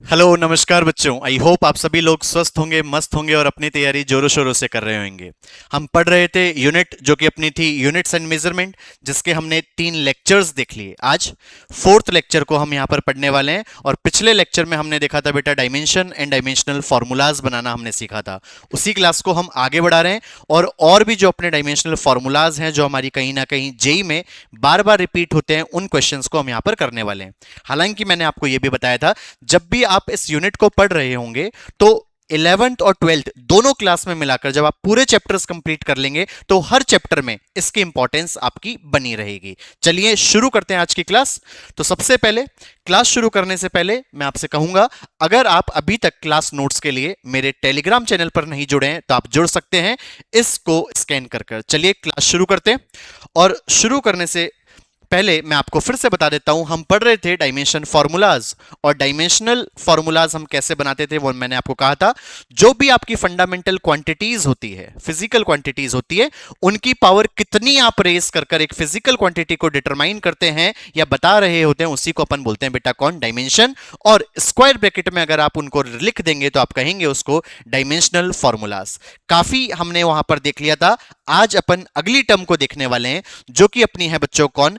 Hello नमस्कार बच्चों। I hope आप सभी लोग स्वस्थ होंगे, मस्त होंगे और अपनी तैयारी जोरों शोरों से कर रहे होंगे। हम पढ़ रहे थे यूनिट जो कि अपनी थी यूनिट्स एंड मेजरमेंट, जिसके हमने 3 लेक्चर्स देख लिए। आज 4th लेक्चर को हम यहाँ पर पढ़ने वाले हैं। और पिछले लेक्चर में हमने देखा था बेटा डायमेंशन एंड डायमेंशनल फॉर्मूलाज बनाना हमने सीखा था। उसी क्लास को हम आगे बढ़ा रहे हैं और भी जो अपने डायमेंशनल फॉर्मूलाज हैं जो हमारी कहीं ना कहीं जेई में बार बार रिपीट होते हैं, उन क्वेश्चंस को हम यहाँ पर करने वाले हैं। हालांकि मैंने आपको यह भी बताया था जब भी आप इस यूनिट को पढ़ रहे होंगे तो 11th और 12th दोनों क्लास में मिलाकर जब आप पूरे चैप्टर्स कंप्लीट कर लेंगे तो हर चैप्टर में इसकी इंपॉर्टेंस आपकी बनी रहेगी। चलिए शुरू करते हैं आज की क्लास। तो सबसे पहले क्लास शुरू करने से पहले मैं आपसे कहूंगा, अगर आप अभी तक क्लास नोट्स के लिए मेरे टेलीग्राम चैनल पर नहीं जुड़े हैं तो आप जुड़ सकते हैं इसको स्कैन कर। चलिए क्लास शुरू करते हैं। और शुरू करने से पहले मैं आपको फिर से बता देता हूं, हम पढ़ रहे थे डायमेंशन फॉर्मूलाज। और डायमेंशनल फॉर्मूलाज हम कैसे बनाते थे वो मैंने आपको कहा था। जो भी आपकी फंडामेंटल क्वांटिटीज होती है, फिजिकल क्वांटिटीज होती है, उनकी पावर कितनी आप रेस कर एक फिजिकल क्वांटिटी को डिटरमाइन करते हैं या बता रहे होते हैं, उसी को अपन बोलते हैं बेटा कौन, डायमेंशन। और स्क्वायर ब्रैकेट में अगर आप उनको लिख देंगे तो आप कहेंगे उसको डायमेंशनल फॉर्मूलाज। काफी हमने वहां पर देख लिया था। आज अपन अगली टर्म को देखने वाले हैं जो कि अपनी है बच्चों कौन,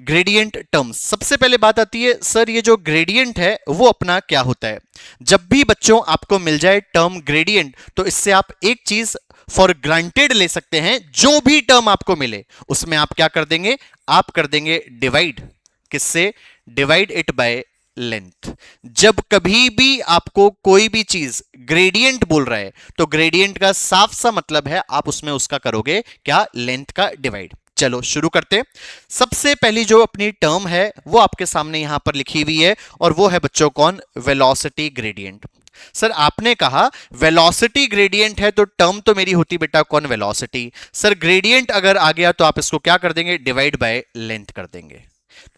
ग्रेडियंट टर्म्स। सबसे पहले बात आती है सर ये जो ग्रेडियंट है वो अपना क्या होता है। जब भी बच्चों आपको मिल जाए टर्म ग्रेडियंट तो इससे आप एक चीज फॉर ग्रांटेड ले सकते हैं, जो भी टर्म आपको मिले उसमें आप क्या कर देंगे, आप कर देंगे डिवाइड। किससे? Divide it by length. जब कभी भी आपको कोई भी चीज ग्रेडियंट बोल रहा है तो ग्रेडियंट का साफ सा मतलब है आप उसमें उसका करोगे क्या, लेंथ का डिवाइड। चलो शुरू करते हैं। सबसे पहली जो अपनी टर्म है वो आपके सामने यहां पर लिखी हुई है और वो है बच्चों कौन, वेलोसिटी ग्रेडियंट। सर आपने कहा वेलोसिटी ग्रेडियंट है तो टर्म तो मेरी होती बेटा कौन, वेलोसिटी। सर ग्रेडियंट अगर आ गया तो आप इसको क्या कर देंगे, डिवाइड बाय लेंथ कर देंगे।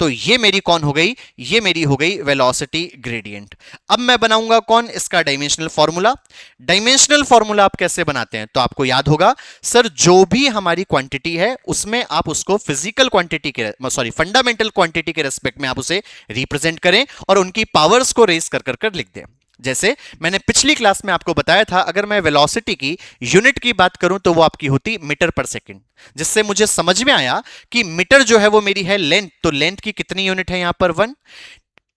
तो ये मेरी कौन हो गई, ये मेरी हो गई वेलोसिटी ग्रेडियंट। अब मैं बनाऊंगा कौन, इसका डायमेंशनल फॉर्मूला। डायमेंशनल फॉर्मूला आप कैसे बनाते हैं तो आपको याद होगा सर, जो भी हमारी क्वांटिटी है उसमें आप उसको फिजिकल क्वांटिटी के फंडामेंटल क्वांटिटी के रेस्पेक्ट में आप उसे रिप्रेजेंट करें और उनकी पावर्स को रेस कर लिख दें। जैसे मैंने पिछली क्लास में आपको बताया था, अगर मैं वेलोसिटी की यूनिट की बात करूं तो वो आपकी होती मीटर पर सेकंड, जिससे मुझे समझ में आया कि मीटर जो है वो मेरी है लेंथ, तो लेंथ की कितनी यूनिट है यहां पर 1।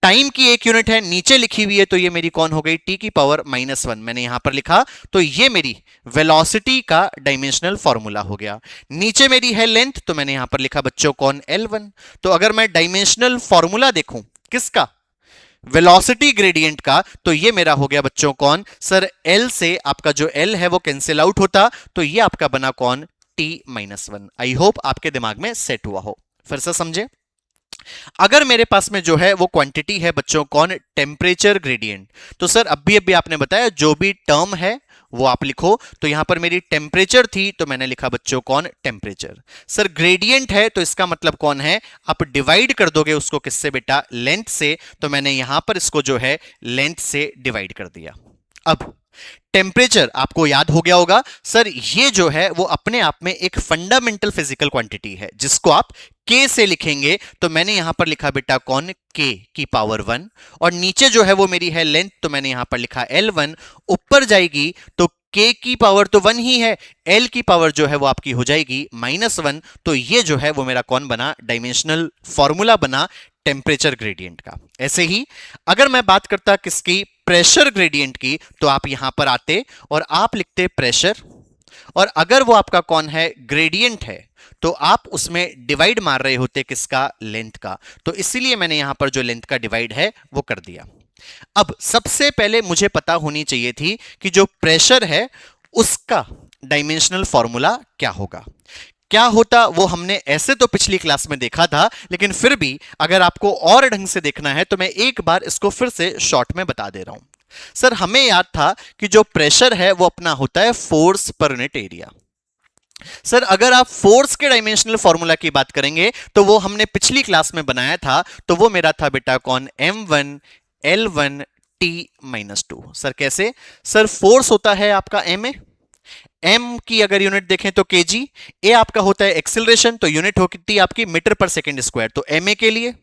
टाइम की एक यूनिट है नीचे लिखी हुई है तो ये मेरी कौन हो गई, टी की पावर -1 मैंने यहां पर लिखा। तो ये मेरी वेलोसिटी का डायमेंशनल फॉर्मूला हो गया। नीचे मेरी है लेंथ तो मैंने यहां पर लिखा बच्चों कौन, L1। तो अगर मैं डायमेंशनल फॉर्मूला देखूं किसका, वेलोसिटी ग्रेडियंट का, तो ये मेरा हो गया बच्चों कौन, सर L से आपका जो L है वो कैंसिल आउट होता तो ये आपका बना कौन, T-1। आई होप आपके दिमाग में सेट हुआ हो। फिर से समझे, अगर मेरे पास में जो है वो क्वांटिटी है बच्चों कौन, टेम्परेचर ग्रेडियंट। तो सर अभी अभी आपने बताया जो भी टर्म है वो आप लिखो। तो यहां पर मेरी टेम्परेचर थी तो मैंने लिखा बच्चों कौन, टेम्परेचर। सर ग्रेडियंट है तो इसका मतलब कौन है, आप डिवाइड कर दोगे उसको किससे बेटा, लेंथ से। तो मैंने यहां पर इसको जो है लेंथ से डिवाइड कर दिया। अब टेम्परेचर आपको याद हो गया होगा सर, ये जो है वो अपने आप में एक फंडामेंटल फिजिकल क्वांटिटी है जिसको आप K से लिखेंगे। तो मैंने यहां पर लिखा बेटा कौन, K की पावर 1। और नीचे जो है वो मेरी है लेंथ तो मैंने यहां पर लिखा L1। ऊपर जाएगी तो K की पावर तो 1 ही है, L की पावर जो है वो आपकी हो जाएगी -1। तो ये जो है वो मेरा कौन बना, डायमेंशनल फॉर्मूला बना टेम्परेचर ग्रेडियंट का। ऐसे ही अगर मैं बात करता किसकी, प्रेशर ग्रेडियंट की, तो आप यहां पर आते और आप लिखते प्रेशर। और अगर वो आपका कौन है, ग्रेडियंट है, तो आप उसमें डिवाइड मार रहे होते किसका, लेंथ का। तो इसीलिए मैंने यहां पर जो लेंथ का डिवाइड है वो कर दिया। अब सबसे पहले मुझे पता होनी चाहिए थी कि जो प्रेशर है उसका डायमेंशनल फॉर्मूला क्या होगा। क्या होता वो हमने ऐसे तो पिछली क्लास में देखा था, लेकिन फिर भी अगर आपको और ढंग से देखना है तो मैं एक बार इसको फिर से शॉर्ट में बता दे रहा हूं। सर हमें याद था कि जो प्रेशर है वो अपना होता है force per unit area. Sir अगर आप फोर्स के डायमेंशनल फॉर्मूला की बात करेंगे तो वो हमने पिछली क्लास में बनाया था, तो वो मेरा था बेटा कौन, M1 L1 T-2। सर कैसे, सर फोर्स होता है आपका ma, एम की अगर यूनिट देखें तो केजी, ए आपका होता है एक्सिलरेशन तो यूनिट होती है आपकी मीटर पर सेकंड स्क्वायर। तो एम ए के लिए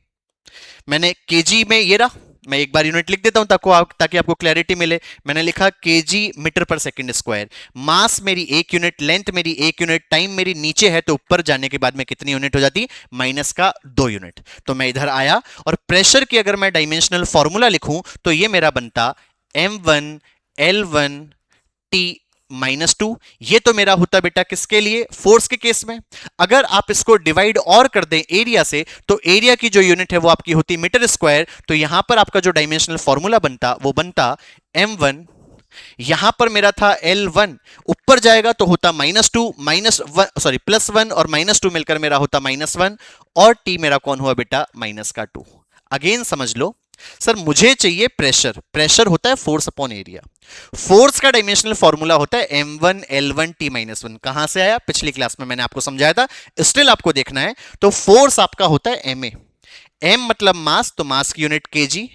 मैंने केजी में ये रहा, मैं एक बार यूनिट लिख देता हूं ताकि आपको क्लैरिटी मिले। मैंने लिखा केजी मीटर पर सेकंड स्क्वायर, मास मेरी 1 यूनिट, लेंथ मेरी 1 यूनिट, टाइम मेरी नीचे है तो ऊपर जाने के बाद में कितनी यूनिट हो जाती, माइनस का 2 यूनिट। तो मैं इधर आया और प्रेशर की अगर मैं डायमेंशनल फॉर्मूला लिखूं तो ये मेरा बनता m1 L1 T -2। ये तो मेरा होता बेटा किसके लिए, फोर्स के केस में। अगर आप इसको डिवाइड और कर दें एरिया से तो एरिया की जो यूनिट है वो आपकी होती मीटर स्क्वायर। तो यहां पर आपका जो डायमेंशनल फॉर्मूला बनता वो बनता m1, यहां पर मेरा था L1, ऊपर जाएगा तो होता -2 +1 और -2 मिलकर मेरा होता -1, और T मेरा कौन हुआ बेटा, -2। अगेन समझ लो सर, मुझे चाहिए प्रेशर, प्रेशर होता है फोर्स अपॉन एरिया। फोर्स का डायमेंशनल फॉर्मूला होता है m1 L1 T -1। कहां से आया, पिछली क्लास में मैंने आपको समझाया था, स्टिल आपको देखना है। तो फोर्स आपका होता है ma, m मतलब मास, तो मास की यूनिट केजी,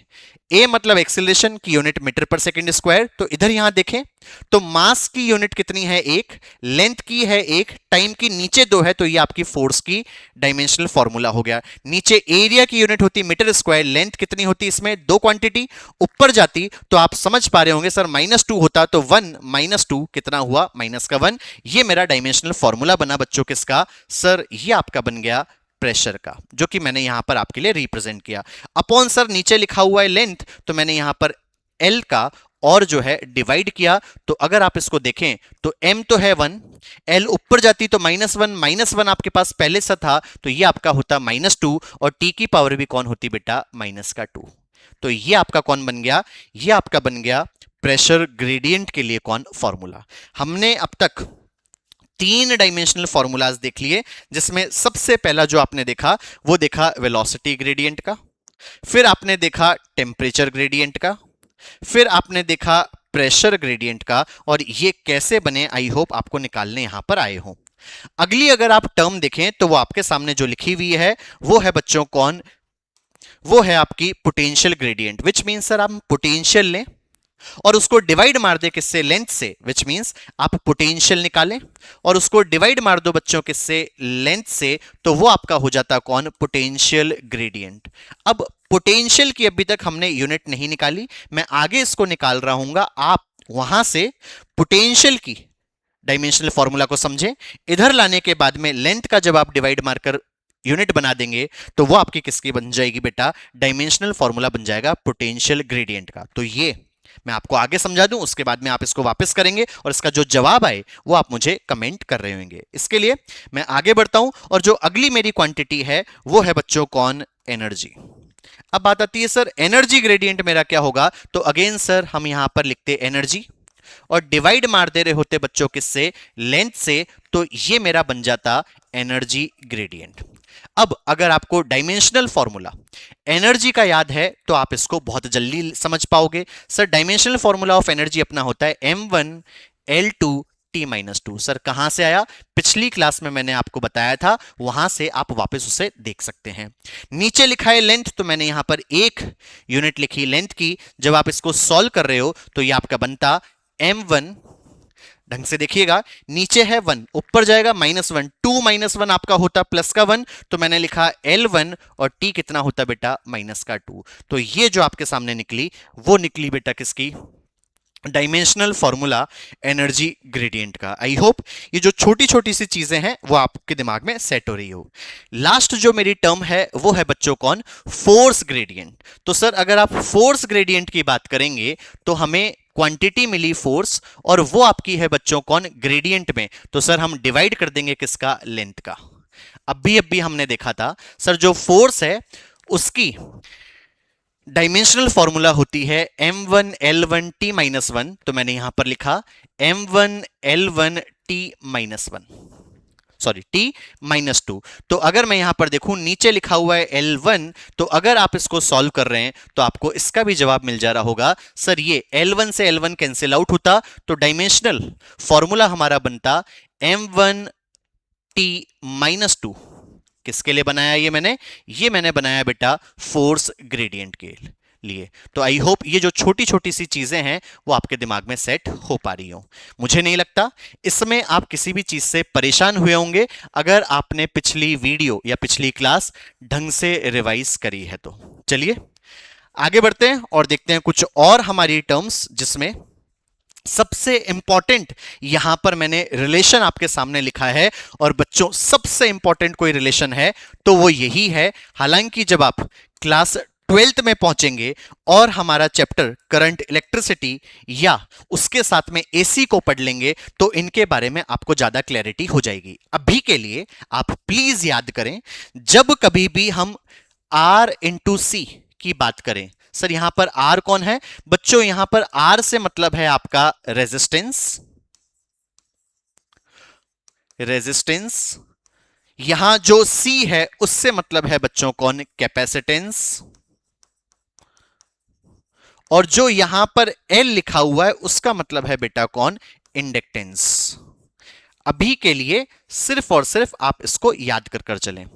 a मतलब एक्सीलरेशन की यूनिट मीटर पर सेकंड स्क्वायर। तो इधर यहां देखें तो मास की यूनिट कितनी है, 1, लेंथ की है 1, टाइम की नीचे 2 है, तो ये आपकी फोर्स की डायमेंशनल फॉर्मूला हो गया। नीचे एरिया की यूनिट होती मीटर स्क्वायर, लेंथ कितनी होती, इसमें 2 क्वांटिटी, ऊपर जाती तो आप समझ पा रहे होंगे सर -2 होता तो 1 -2 कितना हुआ, -1। ये मेरा डायमेंशनल फॉर्मूला बना बच्चों किसका, सर ये आपका बन गया प्रेशर का, जो कि मैंने यहां पर आपके लिए रिप्रेजेंट किया। अपॉन सर नीचे लिखा हुआ है लेंथ, तो मैंने यहां पर L का और जो है डिवाइड किया। तो अगर आप इसको देखें तो m तो है 1, L ऊपर जाती तो -1 आपके पास पहले से था, तो ये आपका होता -2, और t की पावर भी कौन होती बेटा, -2। तो ये आपका कौन बन गया, ये आपका बन गया प्रेशर ग्रेडियंट के लिए कौन फॉर्मूला। हमने अब तक 3 डायमेंशनल फॉर्मूलाज देख लिए, जिसमें सबसे पहला जो आपने देखा वो देखा वेलोसिटी ग्रेडियंट का, फिर आपने देखा टेम्परेचर ग्रेडियंट का, फिर आपने देखा प्रेशर ग्रेडियंट का, और ये कैसे बने आई होप आपको निकालने यहां पर आए हो। अगली अगर आप टर्म देखें तो वो आपके सामने जो लिखी हुई है वो है बच्चों कौन, वो है आपकी potential gradient, which mean sir आप पोटेंशियल लें और उसको डिवाइड मार दे किससे, लेंथ से, विच मींस आप पोटेंशियल निकालें और उसको डिवाइड मार दो बच्चों किससे, लेंथ से, तो वो आपका हो जाता कौन, पोटेंशियल ग्रेडियंट। अब पोटेंशियल की अभी तक हमने यूनिट नहीं निकाली, मैं आगे इसको निकाल रहा हूंगा, आप वहां से पोटेंशियल की डायमेंशनल फॉर्मूला को समझें। इधर लाने के बाद में लेंथ का जब आप डिवाइड मारकर यूनिट बना देंगे तो वो आपकी किसकी बन जाएगी बेटा, डायमेंशनल फॉर्मूला बन जाएगा पोटेंशियल ग्रेडियंट का। तो ये मैं आपको आगे समझा दूं, उसके बाद में आप इसको वापस करेंगे और इसका जो जवाब आए वो आप मुझे कमेंट कर रहे होंगे। इसके लिए मैं आगे बढ़ता हूं, और जो अगली मेरी क्वांटिटी है वो है बच्चों कौन, एनर्जी। अब बात आती है सर एनर्जी ग्रेडियंट मेरा क्या होगा, तो अगेन सर हम यहां पर लिखते एनर्जी और डिवाइड मार दे रहे होते बच्चों किससे, लेंथ से, तो ये मेरा बन जाता एनर्जी ग्रेडियंट। अब अगर आपको डायमेंशनल फॉर्मूला एनर्जी का याद है तो आप इसको बहुत जल्दी समझ पाओगे। Sir dimensional formula of energy अपना होता है m1 L2 T -2। सर कहां से आया, पिछली क्लास में मैंने आपको बताया था, वहां से आप वापस उसे देख सकते हैं। नीचे लिखा है लेंथ, तो मैंने यहां पर 1 यूनिट लिखी लेंथ की। जब आप इसको सॉल्व कर रहे हो तो ये आपका बनता m1, ढंग से देखिएगा, नीचे है 1, ऊपर जाएगा -1, 2 -1 आपका होता प्लस का 1, तो मैंने लिखा L1 और T कितना होता बेटा, -2। तो ये जो आपके सामने निकली वो निकली बेटा किसकी, डायमेंशनल फॉर्मूला एनर्जी ग्रेडियंट का। आई होप ये जो छोटी छोटी सी चीजें हैं वो आपके दिमाग में सेट हो रही हो। लास्ट जो मेरी टर्म है वो है बच्चों कौन, फोर्स ग्रेडियंट। तो सर अगर आप फोर्स ग्रेडियंट की बात करेंगे तो हमें क्वांटिटी मिली फोर्स, और वो आपकी है बच्चों कौन, ग्रेडियंट में। तो सर हम डिवाइड कर देंगे किसका, लेंथ का। अभी हमने देखा था सर जो फोर्स है उसकी डायमेंशनल फॉर्मूला होती है m1 L1 T -1, तो मैंने यहां पर लिखा m1 L1 T -1, sorry T -2। तो अगर मैं यहां पर देखूं नीचे लिखा हुआ है L1, तो अगर आप इसको सॉल्व कर रहे हैं तो आपको इसका भी जवाब मिल जा रहा होगा। सर ये L1 से L1 कैंसिल आउट होता, तो डायमेंशनल फॉर्मूला हमारा बनता m1 T -2। किसके लिए बनाया ये मैंने बनाया बेटा फोर्स ग्रेडियंट के लिए। तो आई होप ये जो छोटी छोटी सी चीजें हैं वो आपके दिमाग में सेट हो पा रही हो। मुझे नहीं लगता इसमें आप किसी भी चीज से परेशान हुए होंगे अगर आपने पिछली वीडियो या पिछली क्लास ढंग से रिवाइज करी है तो। चलिए आगे बढ़ते हैं और देखते हैं कुछ और हमारी टर्म्स, जिसमें सबसे इंपॉर्टेंट यहां पर मैंने रिलेशन आपके सामने लिखा है। और बच्चों सबसे इंपॉर्टेंट कोई रिलेशन है तो वो यही है। हालांकि जब आप क्लास 12th में पहुंचेंगे और हमारा चैप्टर करंट इलेक्ट्रिसिटी या उसके साथ में एसी को पढ़ लेंगे तो इनके बारे में आपको ज्यादा क्लैरिटी हो जाएगी। अभी के लिए आप प्लीज याद करें, जब कभी भी हम R इंटू सी की बात करें, सर यहां पर R कौन है बच्चों? यहां पर R से मतलब है आपका रेजिस्टेंस। रेजिस्टेंस। यहां जो C है उससे मतलब है बच्चों कौन? कैपेसिटेंस। और जो यहां पर L लिखा हुआ है उसका मतलब है बेटा कौन? इंडक्टेंस। अभी के लिए सिर्फ और सिर्फ आप इसको याद कर कर चलें।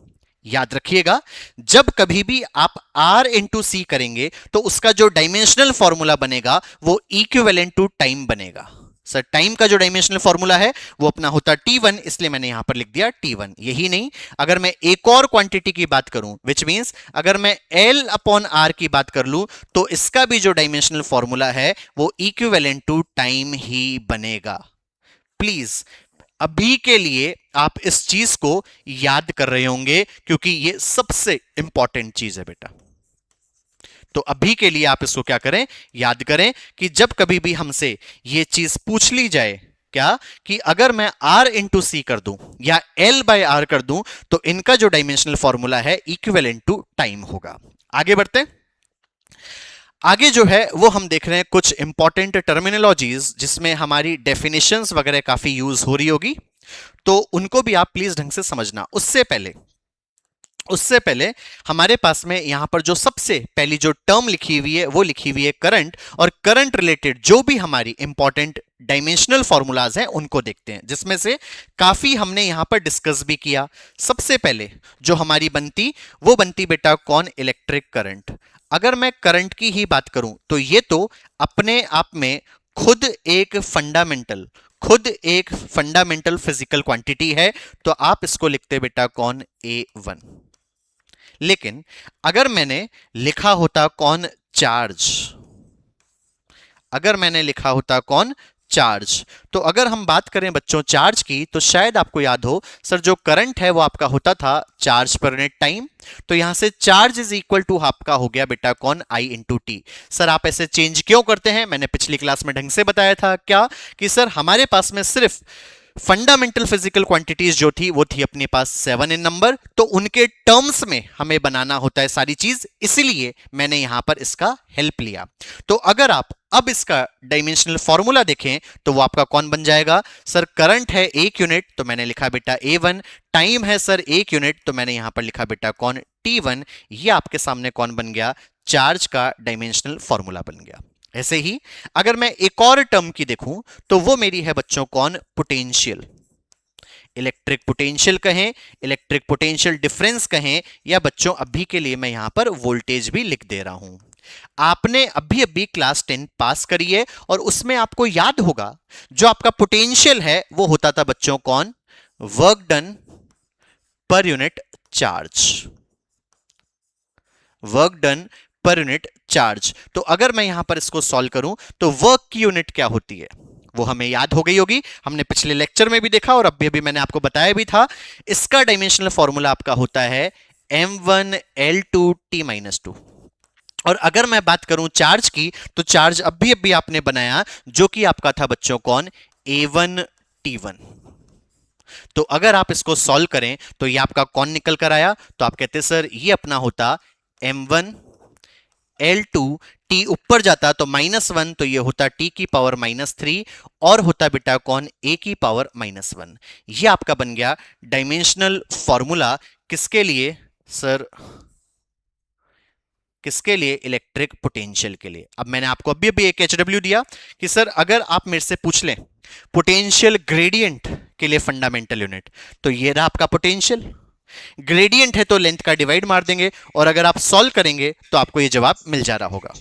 याद रखिएगा, जब कभी भी आप R इंटू सी करेंगे तो उसका जो डायमेंशनल फॉर्मूला बनेगा वो इक्विवेलेंट टू टाइम बनेगा। सर टाइम का जो डायमेंशनल फॉर्मूला है वो अपना होता T1, इसलिए मैंने यहां पर लिख दिया T1। यही नहीं, अगर मैं एक और क्वांटिटी की बात करूं, विच मींस अगर मैं L अपॉन R की बात कर लूं तो इसका भी जो डायमेंशनल फॉर्मूला है वो इक्विवेलेंट टू टाइम ही बनेगा। प्लीज अभी के लिए आप इस चीज को याद कर रहे होंगे क्योंकि ये सबसे इंपॉर्टेंट चीज है बेटा। तो अभी के लिए आप इसको क्या करें? याद करें कि जब कभी भी हमसे ये चीज पूछ ली जाए क्या कि अगर मैं R इंटू सी कर दूं या L बाय R कर दूं तो इनका जो डायमेंशनल फॉर्मूला है इक्विवेलेंट टू टाइम होगा। आगे बढ़ते हैं। आगे जो है वो हम देख रहे हैं कुछ इंपॉर्टेंट टर्मिनोलॉजीज जिसमें हमारी डेफिनेशंस वगैरह काफी यूज हो रही होगी, तो उनको भी आप प्लीज ढंग से समझना। उससे पहले हमारे पास में यहां पर जो सबसे पहली जो टर्म लिखी हुई है वो लिखी हुई है करंट, और करंट रिलेटेड जो भी हमारी इंपॉर्टेंट डायमेंशनल फॉर्मूलाज हैं उनको देखते हैं, जिसमें से काफी हमने यहां पर डिस्कस भी किया। सबसे पहले जो हमारी बनती वो बनती बेटा कौन? Electric current. अगर मैं करंट की ही बात करूं तो ये तो अपने आप में खुद एक फंडामेंटल फिजिकल क्वांटिटी है, तो आप इसको लिखते बेटा कौन? A1। लेकिन अगर मैंने लिखा होता कौन? चार्ज। अगर मैंने लिखा होता कौन? चार्ज। तो अगर हम बात करें बच्चों चार्ज की तो शायद आपको याद हो सर जो करंट है वो आपका होता था चार्ज पर यूनिट टाइम, तो यहां से चार्ज इज इक्वल टू आपका हो गया बेटा कौन? I into T. सर आप ऐसे चेंज क्यों करते हैं? मैंने पिछली क्लास में ढंग से बताया था क्या कि सर हमारे पास में सिर्फ फंडामेंटल फिजिकल क्वांटिटीज जो थी वो थी अपने पास 7 इन नंबर, तो उनके टर्म्स में हमें बनाना होता है सारी चीज, इसीलिए मैंने यहां पर इसका हेल्प लिया। तो अगर आप अब इसका डायमेंशनल फॉर्मूला देखें तो वो आपका कौन बन जाएगा? सर करंट है 1 यूनिट तो मैंने लिखा बेटा A1, टाइम है सर 1 यूनिट तो मैंने यहां पर लिखा बेटा कौन? T1। ये आपके सामने कौन बन गया? चार्ज का डायमेंशनल फॉर्मूला बन गया। ऐसे ही अगर मैं एक और टर्म की देखूं तो वो मेरी है बच्चों कौन? पोटेंशियल। इलेक्ट्रिक पोटेंशियल कहें, इलेक्ट्रिक पोटेंशियल डिफरेंस कहें, या बच्चों अभी के लिए मैं यहां पर वोल्टेज भी लिख दे रहा हूं। आपने अभी अभी क्लास 10 पास करी है और उसमें आपको याद होगा जो आपका पोटेंशियल है वो होता था बच्चों कौन? Work done per unit charge. Work done per unit charge. तो अगर मैं यहां पर इसको सॉल्व करूं तो वर्क की यूनिट क्या होती है वो हमें याद हो गई होगी, हमने पिछले लेक्चर में भी देखा और अभी अभी मैंने आपको बताया भी था। इसका डायमेंशनल फॉर्मूला आपका होता है m1l2t-2। और अगर मैं बात करूं चार्ज की तो चार्ज अभी अभी आपने बनाया जो कि आपका था बच्चों कौन? A1T1। तो अगर आप इसको सॉल्व करें तो ये आपका कौन निकल कर आया? तो आप कहते सर ये अपना होता m1l2, t ऊपर जाता तो -1 तो ये होता t की पावर -3 और होता बेटा कौन? a की पावर -1। ये आपका बन गया डायमेंशनल फॉर्मूला किसके लिए सर? किसके लिए? इलेक्ट्रिक पोटेंशियल के लिए। अब मैंने आपको अभी अभी एक HW दिया कि सर अगर आप मेरे से पूछ लें पोटेंशियल ग्रेडियंट के लिए फंडामेंटल यूनिट, तो ये रहा आपका पोटेंशियल। ग्रेडियंट है तो लेंथ का डिवाइड मार देंगे और अगर आप सॉल्व करेंगे तो आपको ये जवाब मिल जा रहा होगा।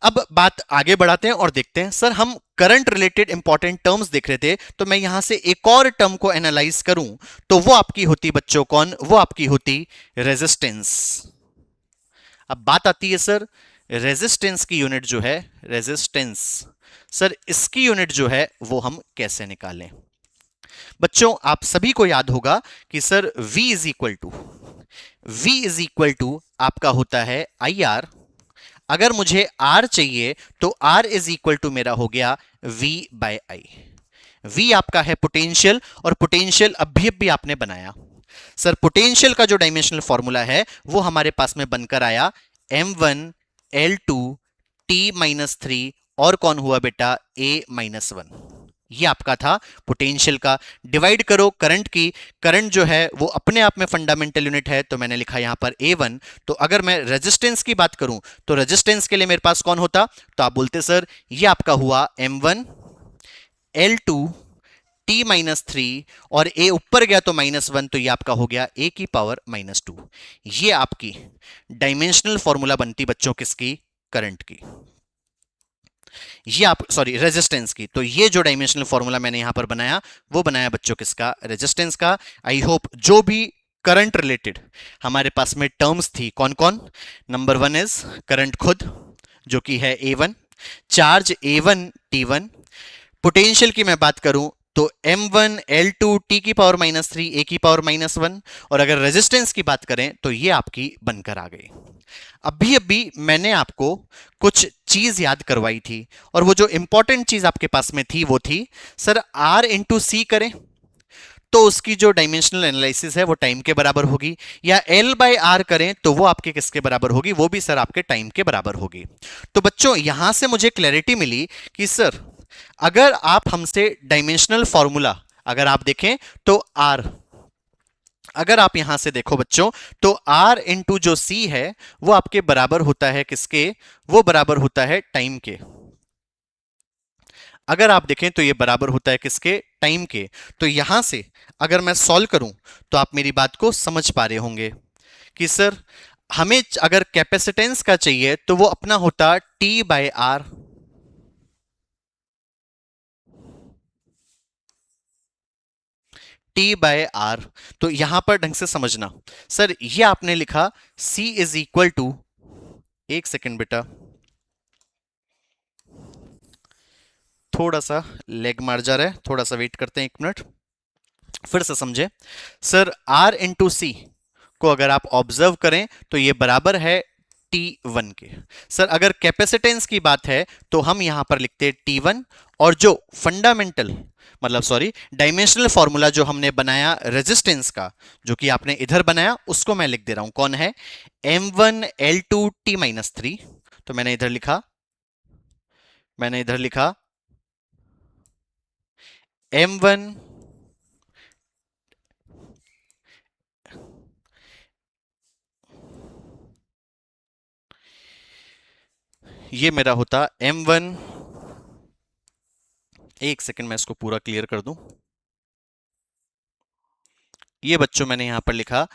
अब बात आगे बढ़ाते हैं और देखते हैं सर हम करंट रिलेटेड इंपॉर्टेंट टर्म्स देख रहे थे, तो मैं यहां से एक और टर्म को एनालाइज करूं तो वो आपकी होती बच्चों कौन? वो आपकी होती रेजिस्टेंस। अब बात आती है सर रेजिस्टेंस की यूनिट जो है, रेजिस्टेंस सर इसकी यूनिट जो है वो हम कैसे निकालें? बच्चों आप सभी को याद होगा कि sir V is equal to आपका होता है IR। अगर मुझे R चाहिए तो R इज इक्वल टू मेरा हो गया V/I। V आपका है पोटेंशियल, और पोटेंशियल अभी आपने बनाया। सर पोटेंशियल का जो डायमेंशनल फॉर्मूला है वो हमारे पास में बनकर आया M1L2T-3 और कौन हुआ बेटा A-1। ये आपका था पोटेंशियल का। डिवाइड करो करंट की, करंट जो है वो अपने आप में फंडामेंटल यूनिट है तो मैंने लिखा यहां पर A1। तो अगर मैं रेजिस्टेंस की बात करूं तो रेजिस्टेंस के लिए मेरे पास कौन होता, तो आप बोलते सर ये आपका हुआ M1L2T-3 और A ऊपर गया तो -1, तो ये आपका हो गया A⁻²। ये आपकी डायमेंशनल फॉर्मूला बनती बच्चों किसकी, करंट की। ये आप सॉरी रेजिस्टेंस की। तो ये जो डायमेंशनल फॉर्मूला मैंने यहां पर बनाया वो बनाया बच्चों किसका, रेजिस्टेंस का। आई होप जो भी करंट रिलेटेड हमारे पास में टर्म्स थी कौन कौन, नंबर 1 इज करंट खुद जो कि है A1, charge A1 T1, potential की मैं बात करूं तो M1L2T⁻³ A⁻1, और अगर रेजिस्टेंस की बात करें तो ये आपकी बनकर आ गई। अभी अभी मैंने आपको कुछ चीज याद करवाई थी, और वो जो इंपॉर्टेंट चीज आपके पास में थी वो थी सर R इंटू सी करें तो उसकी जो डायमेंशनल एनालिसिस है वो टाइम के बराबर होगी, या L/R करें तो वो आपके किसके बराबर होगी, वो भी सर आपके टाइम के बराबर होगी। तो बच्चों यहां से मुझे क्लैरिटी मिली कि सर अगर आप हमसे डायमेंशनल फॉर्मूला अगर आप देखें तो R, अगर आप यहां से देखो बच्चों तो R इंटू जो C है वो आपके बराबर होता है किसके, वो बराबर होता है टाइम के। अगर आप देखें तो ये बराबर होता है किसके, टाइम के। तो यहां से अगर मैं सॉल्व करूं तो आप मेरी बात को समझ पा रहे होंगे कि सर हमें अगर कैपेसिटेंस का चाहिए तो वो अपना होता T/R। T/R। तो यहां पर ढंग से समझना सर, ये आपने लिखा C इज इक्वल टू, एक सेकेंड बेटा थोड़ा सा लेग मार जा रहा है, थोड़ा सा वेट करते हैं 1 मिनट, फिर से समझे। सर R इंटू सी को अगर आप ऑब्जर्व करें तो ये बराबर है T1 के। सर अगर कैपेसिटेंस की बात है तो हम यहां पर लिखते हैं T1, और जो फंडामेंटल मतलब सॉरी डायमेंशनल फॉर्मूला जो हमने बनाया रेजिस्टेंस का, जो कि आपने इधर बनाया, उसको मैं लिख दे रहा हूं, कौन है M1L2T-3। तो मैंने इधर लिखा M1, ये मेरा होता M1, एक सेकंड मैं इसको पूरा क्लियर कर दूं। ये बच्चों मैंने यहां पर लिखा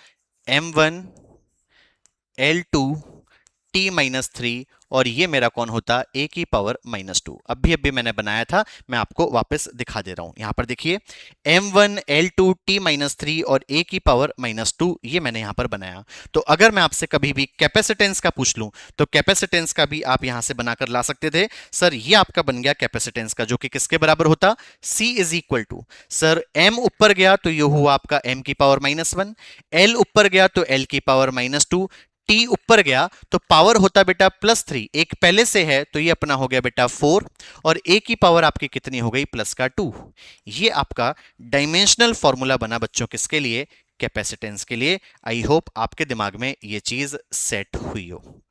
M1L2T-3, और ये मेरा कौन होता A⁻²। अभी मैंने बनाया था, मैं आपको वापस दिखा दे रहा हूं। यहां पर देखिए M1L2T-3 और A⁻², ये मैंने यहां पर बनाया। तो अगर मैं आपसे कभी भी कैपेसिटेंस का पूछ लूं तो कैपेसिटेंस का भी आप यहां से बनाकर ला सकते थे। सर ये आपका बन गया कैपेसिटेंस का, जो कि किसके बराबर होता, C is equal to, sir M ऊपर गया तो ये हुआ आपका M⁻⁻1, L ऊपर गया तो L⁻², T ऊपर गया तो पावर होता बेटा +3, एक पहले से है तो ये अपना हो गया बेटा 4, और A की पावर आपकी कितनी हो गई, +2। ये आपका डायमेंशनल फॉर्मूला बना बच्चों किसके लिए, कैपेसिटेंस के लिए। आई होप आपके दिमाग में ये चीज सेट हुई हो।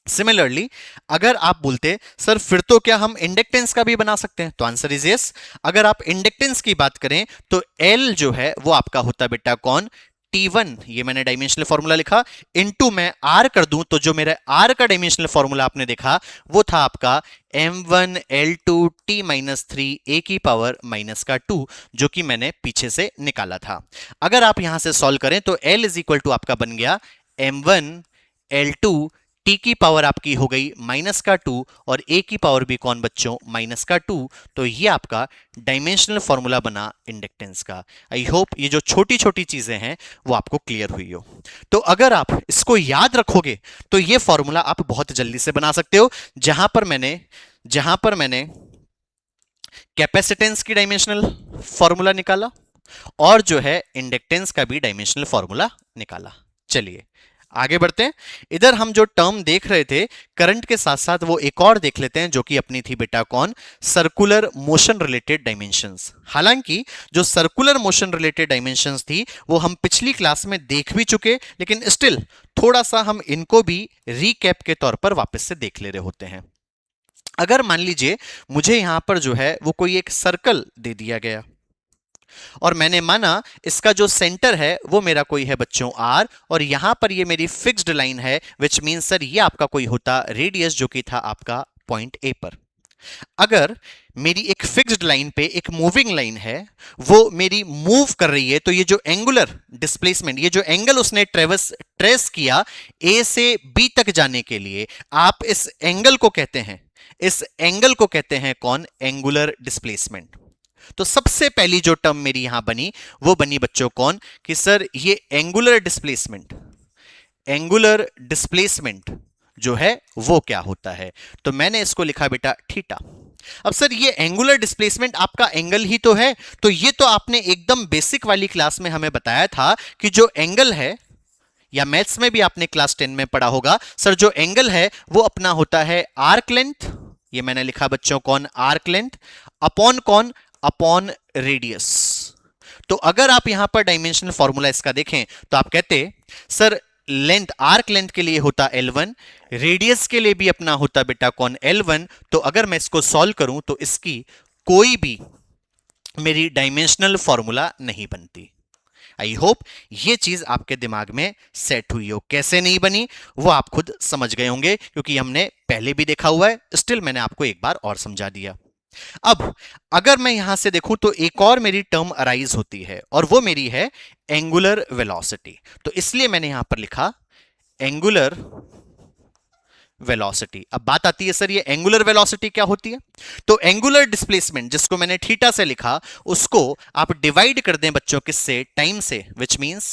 सिमिलरली अगर आप बोलते सर फिर तो क्या हम इंडक्टेंस का भी बना सकते हैं, तो आंसर इज यस। अगर आप इंडक्टेंस की बात करें तो L जो है वो आपका होता बेटा कौन, T1, ये मैंने डायमेंशनल फॉर्मूला लिखा, इनटू मैं R कर दूं तो जो मेरा R का डायमेंशनल फॉर्मूला आपने देखा वो था आपका M1L2T-3 A⁻², जो कि मैंने पीछे से निकाला था। अगर आप यहां से सॉल्व करें तो L इज इक्वल टू आपका बन गया M1L2 टी की पावर आपकी हो गई माइनस का 2 और ए की पावर भी कौन बच्चों माइनस का 2। तो ये आपका डायमेंशनल फॉर्मूला बना इंडक्टेंस का। आई होप ये जो छोटी छोटी चीजें हैं वो आपको क्लियर हुई हो। तो अगर आप इसको याद रखोगे तो ये फॉर्मूला आप बहुत जल्दी से बना सकते हो। जहां पर मैंने कैपेसिटेंस की डायमेंशनल फॉर्मूला निकाला और जो है इंडक्टेंस का भी डायमेंशनल फॉर्मूला निकाला। चलिए आगे बढ़ते हैं। इधर हम जो टर्म देख रहे थे करंट के साथ साथ वो एक और देख लेते हैं जो कि अपनी थी बेटा कौन, सर्कुलर मोशन रिलेटेड डायमेंशंस। हालांकि जो सर्कुलर मोशन रिलेटेड डायमेंशंस थी वो हम पिछली क्लास में देख भी चुके, लेकिन स्टिल थोड़ा सा हम इनको भी रीकैप के तौर पर वापस से देख ले रहे होते हैं। अगर मान लीजिए मुझे यहां पर जो है वो कोई एक सर्कल दे दिया गया और मैंने माना इसका जो सेंटर है वो मेरा कोई है बच्चों आर, और यहां पर ये मेरी फिक्स्ड लाइन है, विच मीन सर ये आपका कोई होता रेडियस जो कि था आपका पॉइंट ए पर। अगर मेरी एक फिक्स्ड लाइन पे एक मूविंग लाइन है, वो मेरी मूव कर रही है, तो ये जो एंगुलर डिस्प्लेसमेंट, ये जो एंगल उसने ट्रेस किया ए से बी तक जाने के लिए, आप इस एंगल को कहते हैं, इस एंगल को कहते हैं कौन, एंगुलर डिस्प्लेसमेंट। तो सबसे पहली जो टर्म मेरी यहां बनी वो बनी बच्चों कौन, कि सर ये एंगुलर डिस्प्लेसमेंट जो है वो क्या होता है। तो मैंने इसको लिखा बेटा थीटा। अब सर ये एंगुलर डिस्प्लेसमेंट आपका एंगल ही तो है, तो ये तो आपने एकदम बेसिक वाली क्लास में हमें बताया था कि जो एंगल है, या मैथ्स में भी आपने क्लास 10 में पढ़ा होगा, सर जो एंगल है वो अपना होता है आर्क लेंथ, ये मैंने लिखा बच्चों कौन आर्क लेंथ, अपॉन कौन, अपॉन रेडियस। तो अगर आप यहां पर डायमेंशनल फॉर्मूला इसका देखें तो आप कहते सर लेंथ, आर्क लेंथ के लिए होता L1, रेडियस के लिए भी अपना होता बेटा कौन L1। तो अगर मैं इसको सॉल्व करूं तो इसकी कोई भी मेरी डायमेंशनल फॉर्मूला नहीं बनती। आई होप ये चीज आपके दिमाग में सेट हुई हो। कैसे नहीं बनी वो आप खुद समझ गए होंगे, क्योंकि हमने पहले भी देखा हुआ है, स्टिल मैंने आपको एक बार और समझा दिया। अब अगर मैं यहां से देखूं तो एक और मेरी टर्म अराइज होती है और वो मेरी है एंगुलर वेलोसिटी। तो इसलिए मैंने यहां पर लिखा एंगुलर वेलोसिटी। अब बात आती है सर ये एंगुलर वेलोसिटी क्या होती है। तो एंगुलर डिस्प्लेसमेंट जिसको मैंने थीटा से लिखा, उसको आप डिवाइड कर दें बच्चों किससे, टाइम से, which means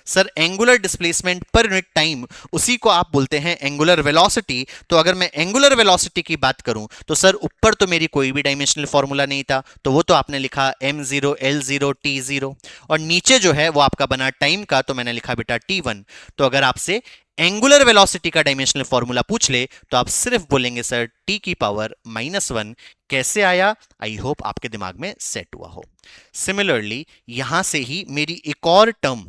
sir angular displacement per unit time, उसी को आप बोलते हैं एंगुलर वेलोसिटी। तो अगर मैं एंगुलर वेलोसिटी की बात करूं तो सर ऊपर तो मेरी कोई भी डायमेंशनल फॉर्मूला नहीं था, तो वो तो आपने लिखा m0 l0 t0, और नीचे जो है वो आपका बना टाइम का, तो मैंने लिखा बेटा t1। तो अगर आपसे एंगुलर वेलोसिटी का डायमेंशनल फॉर्मूला पूछ ले तो आप सिर्फ बोलेंगे सर टी की पावर -1। कैसे आया, आई होप आपके दिमाग में सेट हुआ हो। सिमिलरली यहां से ही मेरी एक और टर्म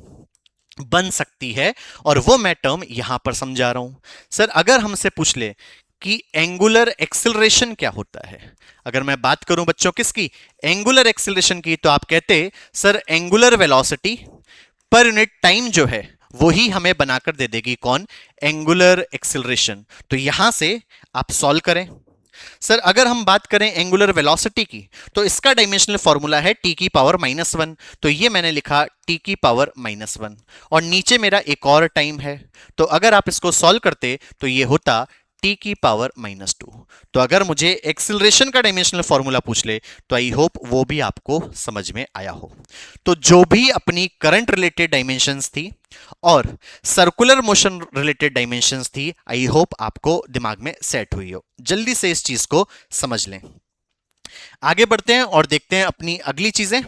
बन सकती है और वो मैं टर्म यहां पर समझा रहा हूं। सर अगर हमसे पूछ ले कि एंगुलर एक्सेलरेशन क्या होता है, अगर मैं बात करूं बच्चों किसकी, एंगुलर एक्सेलरेशन की, तो आप कहते sir angular velocity per unit time जो है वही हमें बनाकर दे देगी कौन, एंगुलर एक्सेलरेशन। तो यहां से आप सॉल्व करें। सर अगर हम बात करें एंगुलर वेलोसिटी की तो इसका डायमेंशनल फॉर्मूला है टी की पावर -1। तो ये मैंने लिखा टी की पावर -1, और नीचे मेरा एक और टाइम है। तो अगर आप इसको सॉल्व करते तो ये होता टी की पावर -2। तो अगर मुझे एक्सेलरेशन का डायमेंशनल फॉर्मूला पूछ ले तो आई होप वो भी आपको समझ में आया हो। तो जो भी अपनी करंट रिलेटेड डायमेंशंस थी और सर्कुलर मोशन रिलेटेड डायमेंशंस थी, आई होप आपको दिमाग में सेट हुई हो। जल्दी से इस चीज को समझ लें। आगे बढ़ते हैं और देखते हैं अपनी अगली चीजें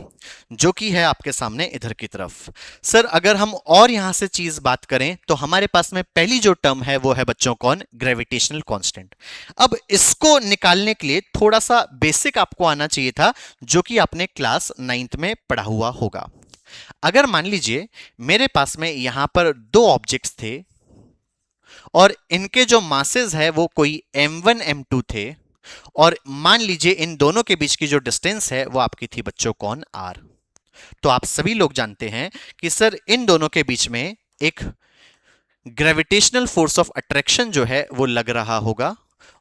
जो कि है आपके सामने इधर की तरफ। सर अगर हम और यहां से चीज बात करें तो हमारे पास में पहली जो टर्म है वो है बच्चों कौन, ग्रेविटेशनल कांस्टेंट। अब इसको निकालने के लिए थोड़ा सा बेसिक आपको आना चाहिए था, जो कि आपने क्लास 9th में पढ़ा हुआ होगा। अगर मान लीजिए मेरे पास में यहां पर दो ऑब्जेक्ट्स थे और इनके जो मासेस है वो कोई m1 m2 थे, और मान लीजिए इन दोनों के बीच की जो डिस्टेंस है वो आपकी थी बच्चों कौन, r। तो आप सभी लोग जानते हैं कि सर इन दोनों के बीच में एक ग्रेविटेशनल फोर्स ऑफ अट्रैक्शन जो है वो लग रहा होगा।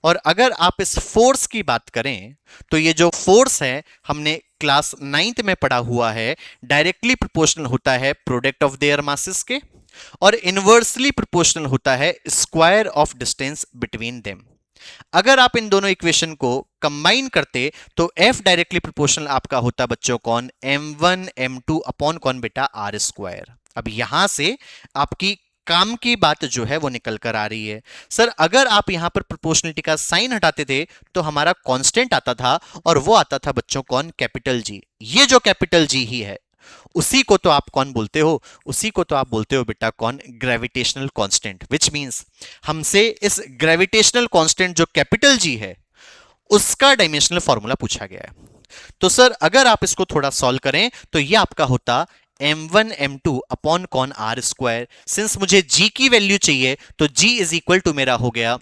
और अगर आप इस फोर्स की बात करें तो ये जो फोर्स है हमने क्लास 9th में पढ़ा हुआ है, डायरेक्टली प्रोपोर्शनल होता है प्रोडक्ट ऑफ देयर मासेस के। और इनवर्सली प्रोपोर्शनल होता है square of distance between them. अगर आप इन दोनों इक्वेशन को कंबाइन करते तो f डायरेक्टली प्रोपोर्शनल आपका होता बच्चों कौन, m1 m2 अपॉन कौन बेटा r स्क्वायर। अब यहां से आपकी काम की बात जो है वो निकल कर आ रही है। सर अगर आप यहां पर प्रोपोर्शनलिटी का साइन हटाते थे तो हमारा कांस्टेंट आता था और वो आता था बच्चों कौन, कैपिटल जी। ये जो कैपिटल जी ही है उसी को तो आप कौन बोलते हो, उसी को तो आप बोलते हो बेटा कौन, ग्रेविटेशनल कांस्टेंट। विच मींस हमसे इस ग्रेविटेशनल कांस्टेंट जो कैपिटल जी है उसका डायमेंशनल फॉर्मूला पूछा गया है। तो सर अगर आप इसको थोड़ा सॉल्व करें तो ये आपका होता m1 m2 अपॉन कौन r स्क्वायर। सिंस मुझे g की वैल्यू चाहिए तो g इज इक्वल टू मेरा हो गया,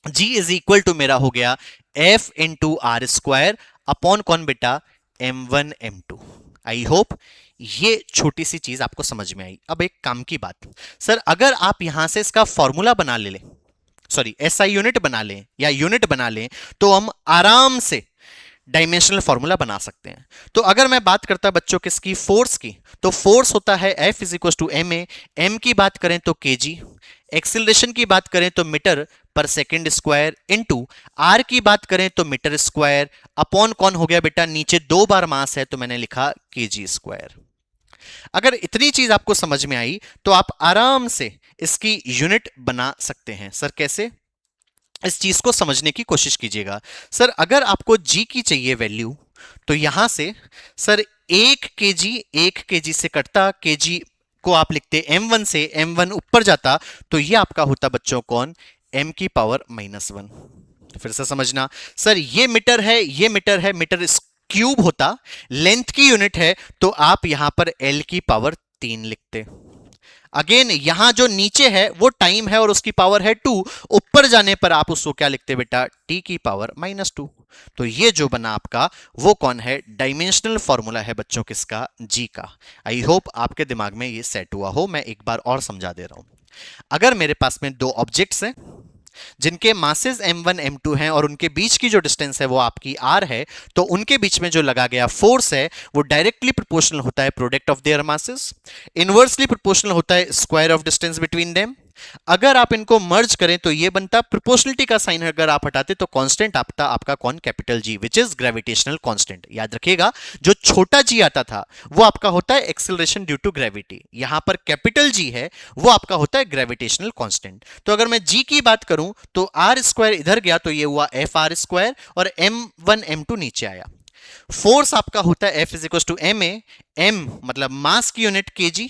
g इज इक्वल टू मेरा हो गया f into r square upon कौन बेटा, m1 m2। आई होप ये छोटी सी चीज आपको समझ में आई। अब एक काम की बात, सर अगर आप यहां से इसका फॉर्मूला बना ले, सॉरी एसआई यूनिट बना लें या यूनिट बना लें तो हम आराम से डायमेंशनल फॉर्मूला बना सकते हैं। तो अगर मैं बात करता बच्चों किसकी, फोर्स की, तो फोर्स होता है F is equal to m a, m की बात करें तो केजी, एक्सिलरेशन की बात करें तो मीटर पर सेकंड स्क्वायर, इनटू आर की बात करें तो मीटर स्क्वायर, अपॉन कौन हो गया बेटा, नीचे दो बार मास है तो मैंने लिखा केजी स्क्वायर। अगर इतनी चीज आपको समझ में आई तो आप आराम से इसकी यूनिट बना सकते हैं। सर कैसे, इस चीज को समझने की कोशिश कीजिएगा। सर अगर आपको जी की चाहिए वैल्यू तो यहां से सर एक केजी से कटता, केजी को आप लिखते m1 से, m1 ऊपर जाता तो ये आपका होता बच्चों कौन, m की पावर -1। फिर से समझना, सर ये मीटर है, ये मीटर है, मीटर क्यूब होता, लेंथ की यूनिट है तो आप यहां पर l की पावर 3 लिखते। अगेन यहां जो नीचे है वो टाइम है और उसकी पावर है 2, ऊपर जाने पर आप उसको क्या लिखते बेटा, t की पावर -2। तो ये जो बना आपका वो कौन है, डायमेंशनल फॉर्मूला है बच्चों किसका, g का। आई होप आपके दिमाग में ये सेट हुआ हो। मैं एक बार और समझा दे रहा हूं। अगर मेरे पास में दो ऑब्जेक्ट्स हैं जिनके मासेस m1 m2 हैं और उनके बीच की जो डिस्टेंस है वो आपकी r है, तो उनके बीच में जो लगा गया फोर्स है वो डायरेक्टली प्रोपोर्शनल होता है product of their masses, inversely proportional होता है square of distance between them. अगर आप इनको मर्ज करें तो ये बनता, प्रोपोर्शनलिटी का साइन अगर आप हटाते तो कांस्टेंट आता आपका कौन, capital G, which is gravitational constant. याद रखिएगा जो छोटा जी आता था वो आपका होता है एक्सेलरेशन ड्यू टू ग्रेविटी, यहां पर कैपिटल जी है वो आपका होता है ग्रेविटेशनल कांस्टेंट। तो अगर मैं जी की बात करूं तो आर स्क्वायर इधर गया तो ये हुआ एफ आर स्क्वायर और m1 m2 नीचे आया। फोर्स आपका होता है F is equal to m a, m मतलब मास की यूनिट केजी,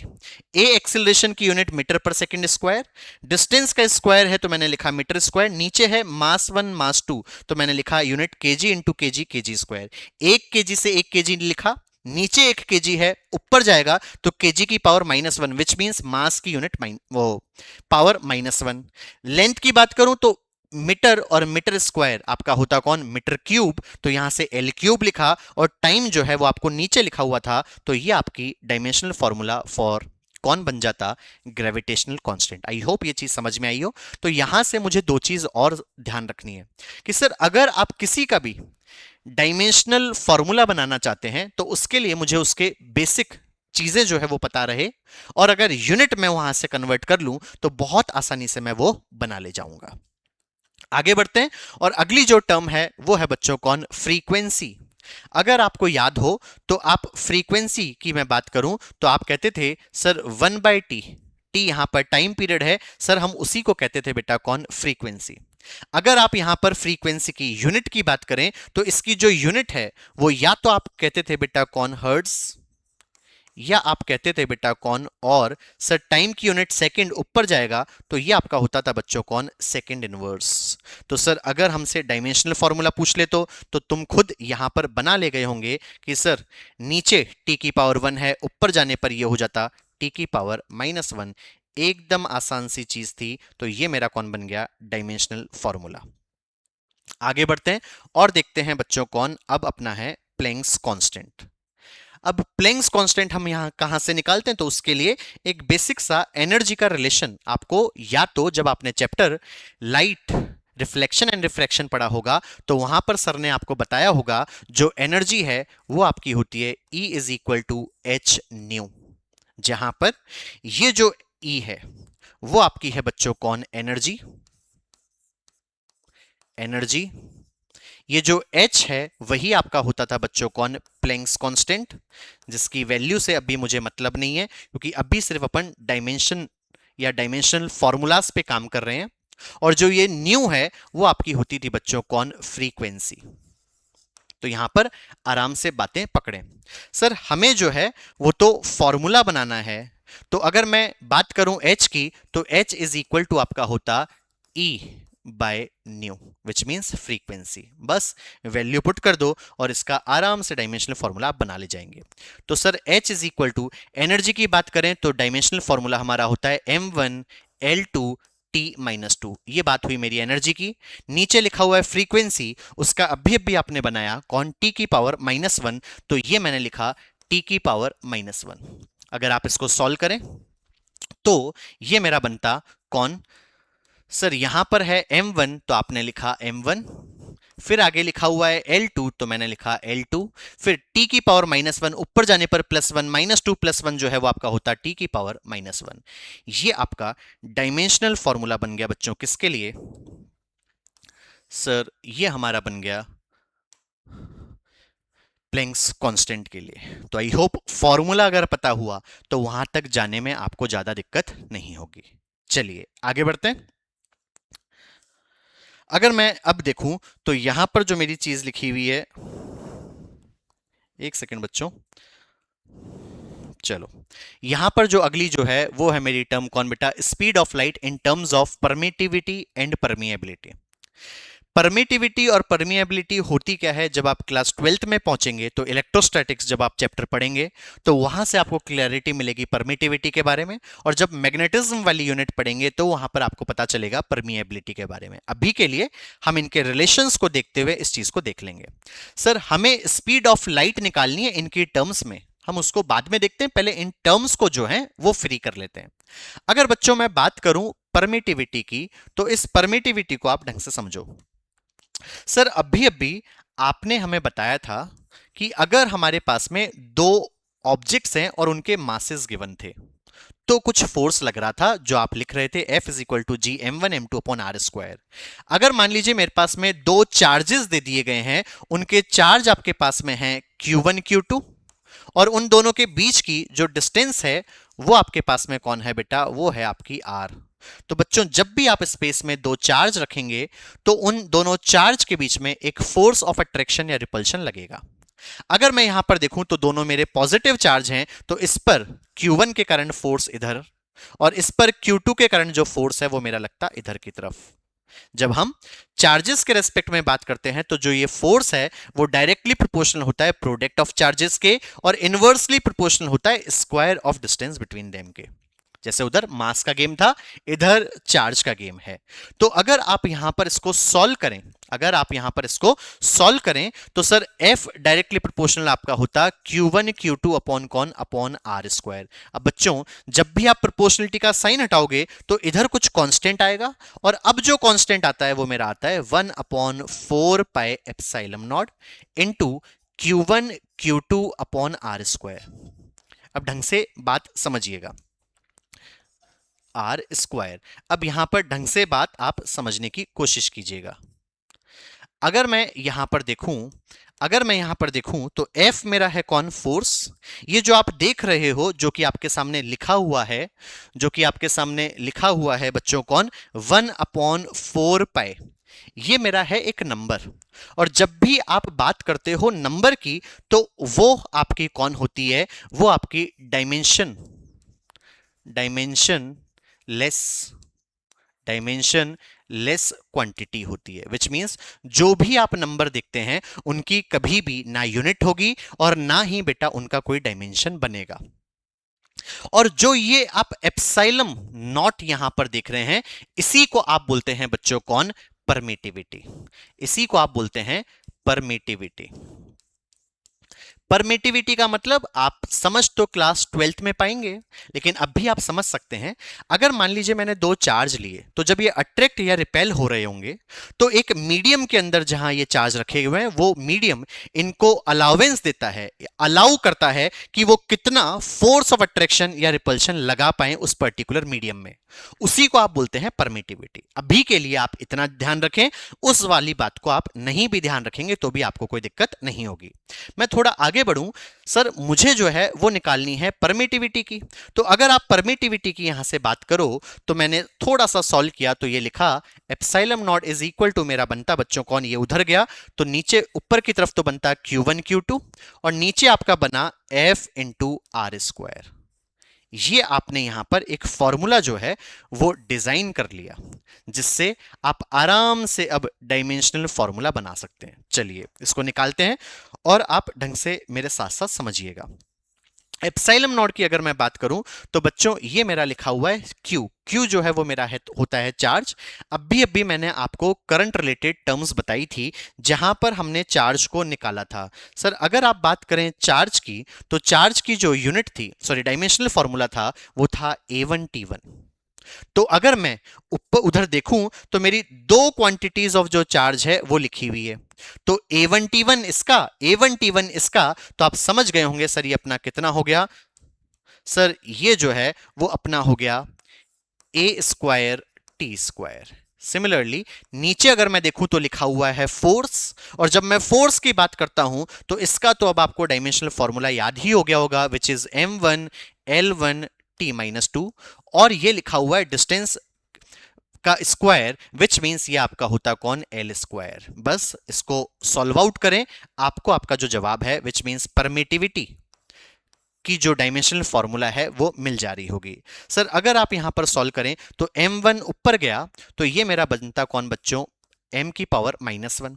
ए एक्सिलरेशन की यूनिट मीटर पर सेकंड स्क्वायर, डिस्टेंस का स्क्वायर है तो मैंने लिखा मीटर स्क्वायर, नीचे है मास 1 मास 2 तो मैंने लिखा unit KG into KG, KG square. एक केजी से एक केजी लिखा, नीचे एक केजी है, ऊपर जाएगा तो केजी की पावर -1 विच मींस मास की यूनिट वो पावर -1। लेंथ की बात करूं तो मीटर और मीटर स्क्वायर आपका होता कौन, मीटर क्यूब, तो यहां से एल क्यूब लिखा और टाइम जो है वो आपको नीचे लिखा हुआ था तो ये आपकी डायमेंशनल फॉर्मूला फॉर कौन बन जाता, ग्रेविटेशनल कांस्टेंट। आई होप ये चीज समझ में आई हो। तो यहां से मुझे दो चीज और ध्यान रखनी है कि सर अगर आप किसी का भी डायमेंशनल फॉर्मूला बनाना चाहते हैं तो उसके लिए मुझे उसके बेसिक चीजें जो है वो पता रहे, और अगर यूनिट में वहां से कन्वर्ट कर लूं तो बहुत आसानी से मैं वो बना ले जाऊंगा। आगे बढ़ते हैं और अगली जो टर्म है वो है बच्चों कौन, फ्रीक्वेंसी। अगर आपको याद हो तो आप फ्रीक्वेंसी की मैं बात करूं तो आप कहते थे सर 1/t, टी यहां पर टाइम पीरियड है, सर हम उसी को कहते थे बेटा कौन, फ्रीक्वेंसी। अगर आप यहां पर फ्रीक्वेंसी की यूनिट की बात करें तो इसकी जो यूनिट है वो या तो आप कहते थे बेटा कौन, हर्ट्ज, या आप कहते थे बेटा कौन, और सर टाइम की यूनिट सेकंड ऊपर जाएगा तो ये आपका होता था बच्चों कौन, सेकंड इनवर्स। तो सर अगर हमसे डायमेंशनल फॉर्मूला पूछ ले तो तुम खुद यहां पर बना ले गए होंगे कि सर नीचे t की पावर 1 है, ऊपर जाने पर ये हो जाता t की पावर -1। एकदम आसान सी चीज थी, तो ये मेरा कौन बन गया, डायमेंशनल फॉर्मूला। आगे बढ़ते हैं और देखते हैं बच्चों कौन, अब अपना है प्लैंक्स कांस्टेंट। अब प्लैंक्स कांस्टेंट हम यहां कहां से निकालते हैं, तो उसके लिए एक बेसिक सा एनर्जी का रिलेशन आपको, या तो जब आपने chapter light reflection and refraction पढ़ा होगा तो वहां पर सर ने आपको बताया होगा जो एनर्जी है वो आपकी होती है E is equal to h nu, जहां पर ये जो ई है वो आपकी है बच्चों कौन, एनर्जी। एनर्जी, ये जो H है वही आपका होता था बच्चों कौन, प्लैंक्स कांस्टेंट, जिसकी वैल्यू से अभी मुझे मतलब नहीं है क्योंकि अभी सिर्फ अपन डायमेंशन या डायमेंशनल फॉर्मूलाज पे काम कर रहे हैं। और जो ये न्यू है वो आपकी होती थी बच्चों कौन, फ्रीक्वेंसी। तो यहां पर आराम से बातें पकड़ें। सर हमें जो है वो तो फॉर्मूला बनाना है, तो अगर मैं बात करूं H की तो H इज इक्वल टू आपका होता E by nu, which means frequency. बस वैल्यू पुट कर दो और इसका आराम से डायमेंशनल फॉर्मूला आप बना ले जाएंगे। तो sir H is equal to, energy की बात करें तो डायमेंशनल फॉर्मूला हमारा होता है m1 L2 T-2। ये बात हुई मेरी एनर्जी की। नीचे लिखा हुआ है फ्रीक्वेंसी, उसका अभी अभी आपने बनाया कौन, T की पावर -1, तो ये मैंने लिखा T की पावर -1। अगर आप इसको सॉल्व करें तो ये मेरा बनता कौन, सर यहां पर है m1 तो आपने लिखा m1, फिर आगे लिखा हुआ है L2 तो मैंने लिखा L2, फिर t की पावर -1 ऊपर जाने पर +1, -2 +1 जो है वो आपका होता t की पावर -1। ये आपका डायमेंशनल फॉर्मूला बन गया बच्चों, किसके लिए, सर ये हमारा बन गया प्लैंक्स कांस्टेंट के लिए। तो आई होप फॉर्मूला अगर पता हुआ तो वहां तक जाने में आपको ज्यादा दिक्कत नहीं होगी। चलिए आगे बढ़ते हैं। अगर मैं अब देखूं तो यहां पर जो मेरी चीज लिखी हुई है, एक सेकंड बच्चों, चलो यहां पर जो अगली जो है वो है मेरी टर्म कौन बेटा, speed of light in terms of permittivity and permeability. Permittivity और परमिएबिलिटी होती क्या है, जब आप क्लास 12th में पहुंचेंगे तो इलेक्ट्रोस्टैटिक्स जब आप चैप्टर पढ़ेंगे तो वहां से आपको क्लैरिटी मिलेगी परमिटिविटी के बारे में, और जब मैग्नेटिज्म वाली यूनिट पढ़ेंगे तो वहां पर आपको पता चलेगा परमिएबिलिटी के बारे में। अभी के लिए हम इनके रिलेशंस को देखते हुए इस चीज को देख लेंगे। सर हमें स्पीड ऑफ लाइट निकालनी है इनकी टर्म्स में, हम उसको बाद में देखते हैं, पहले इन टर्म्स को जो है वो फ्री कर लेते हैं। अगर बच्चों मैं बात करूं परमिटिविटी की, तो इस परमिटिविटी को आप ढंग से समझो। सर अभी अभी आपने हमें बताया था कि अगर हमारे पास में दो ऑब्जेक्ट्स हैं और उनके मासेस गिवन थे तो कुछ फोर्स लग रहा था जो आप लिख रहे थे F is equal to g m1 m2 upon r square. अगर मान लीजिए मेरे पास में दो चार्जेस दे दिए गए हैं, उनके चार्ज आपके पास में हैं Q1 Q2, और उन दोनों के बीच की जो डिस्टेंस है वो आपके पास में कौन है बेटा, वो है आपकी R। तो बच्चों जब भी आप स्पेस में दो चार्ज रखेंगे तो उन दोनों चार्ज के बीच में एक फोर्स ऑफ अट्रैक्शन या रिपल्शन लगेगा। अगर मैं यहां पर देखूं तो दोनों मेरे पॉजिटिव चार्ज हैं, तो इस पर Q1 के कारण फोर्स इधर और इस पर Q2 के कारण जो फोर्स है वो मेरा लगता इधर की तरफ। जब हम चार्जेस के रेस्पेक्ट में बात करते हैं तो जो ये फोर्स है वो डायरेक्टली प्रोपोर्शनल होता है प्रोडक्ट ऑफ चार्जेस के, और इनवर्सली प्रोपोर्शनल होता है square of distance between them के। जैसे उधर मास का गेम था, इधर चार्ज का गेम है। तो अगर आप यहां पर इसको सॉल्व करें, अगर आप यहां पर इसको सॉल्व करें तो सर F डायरेक्टली प्रोपोर्शनल आपका होता Q1 Q2 अपॉन कौन, अपॉन आर स्क्वायर। अब बच्चों जब भी आप प्रोपोर्शनलिटी का साइन हटाओगे तो इधर कुछ कांस्टेंट आएगा, और अब जो कांस्टेंट आता है वो मेरा आता है 1/4 pi epsilon naught into Q1 Q2 upon r square. अब ढंग से बात समझिएगा, आर स्क्वायर। अब यहां पर ढंग से बात आप समझने की कोशिश कीजिएगा। अगर मैं यहां पर देखूं, अगर मैं यहां पर देखूं तो F मेरा है कौन, फोर्स। ये जो आप देख रहे हो जो कि आपके सामने लिखा हुआ है, जो कि आपके सामने लिखा हुआ है बच्चों कौन, 1/4 पाई, ये मेरा है एक नंबर। और जब भी आप बात करते हो नंबर की तो वो आपकी कौन होती है, वो आपकी dimension, dimension less, dimension less quantity होती है। विच मींस जो भी आप नंबर देखते हैं उनकी कभी भी ना यूनिट होगी और ना ही बेटा उनका कोई डायमेंशन बनेगा। और जो ये आप एप्सिलॉन नॉट यहां पर देख रहे हैं, इसी को आप बोलते हैं बच्चों कौन, परमिटिविटी। इसी को आप बोलते हैं परमिटिविटी। परमिटिविटी का मतलब आप समझ तो क्लास 12th में पाएंगे, लेकिन अब भी आप समझ सकते हैं। अगर मान लीजिए मैंने दो चार्ज लिए, तो जब ये अट्रैक्ट या रिपेल हो रहे होंगे, तो एक मीडियम के अंदर जहां ये चार्ज रखे हुए हैं, वो मीडियम इनको अलाउंस देता है, अलाउ करता है कि वो कितना फोर्स ऑफ अट्रैक्शन या रिपल्शन लगा पाए उस पर्टिकुलर मीडियम में। उसी को आप बोलते हैं परमिटिविटी। अभी के लिए आप इतना ध्यान रखें, उस वाली बात को आप नहीं भी ध्यान रखेंगे तो भी आपको कोई दिक्कत नहीं होगी। मैं थोड़ा आगे बढ़ूं, सर मुझे जो है वो निकालनी है परमिटिविटी की। तो अगर आप परमिटिविटी की यहां से बात करो, तो मैंने थोड़ा सा सॉल्व किया तो ये लिखा epsilon naught is equal to, मेरा बनता बच्चों कौन, ये उधर गया तो नीचे ऊपर की तरफ तो बनता Q1 Q2 और नीचे आपका बना F इंटू आर स्क्वायर। ये आपने यहां पर एक फॉर्मूला जो है वो डिजाइन कर लिया, जिससे आप आराम से अब डायमेंशनल फॉर्मूला बना सकते हैं। चलिए इसको निकालते हैं और आप ढंग से मेरे साथ साथ समझिएगा। एप्सिलॉन नॉट की अगर मैं बात करूं, तो बच्चों ये मेरा लिखा हुआ है Q जो है वो मेरा है होता है चार्ज। अभी मैंने आपको करंट रिलेटेड टर्म्स बताई थी जहां पर हमने चार्ज को निकाला था। सर अगर आप बात करें चार्ज की, तो चार्ज की जो यूनिट थी, सॉरी डायमेंशनल फॉर्मूला था, वो था A1T1। तो अगर मैं ऊपर उधर देखूं तो मेरी दो क्वांटिटीज ऑफ जो चार्ज है वो लिखी हुई है। तो A1T1 इसका, A1T1 इसका, तो आप समझ गए होंगे सर ये अपना कितना हो गया। सर ये जो है वो अपना हो गया A square T square. Similarly नीचे अगर मैं देखूं तो लिखा हुआ है फोर्स, और जब मैं फोर्स की बात करता हूं तो इसका तो अब आपको डायमेंशनल फॉर्मूला याद ही हो गया होगा, विच इज M1L1 T-2, और ये लिखा हुआ है डिस्टेंस का स्क्वायर, विच मींस ये आपका होता कौन, L स्क्वायर। बस इसको सॉल्व आउट करें, आपको आपका जो जवाब है विच मींस परमिटिविटी की जो डायमेंशनल फॉर्मूला है वो मिल जा रही होगी। सर अगर आप यहां पर सॉल्व करें तो M1 ऊपर गया तो ये मेरा बनता कौन बच्चों, m की power -1।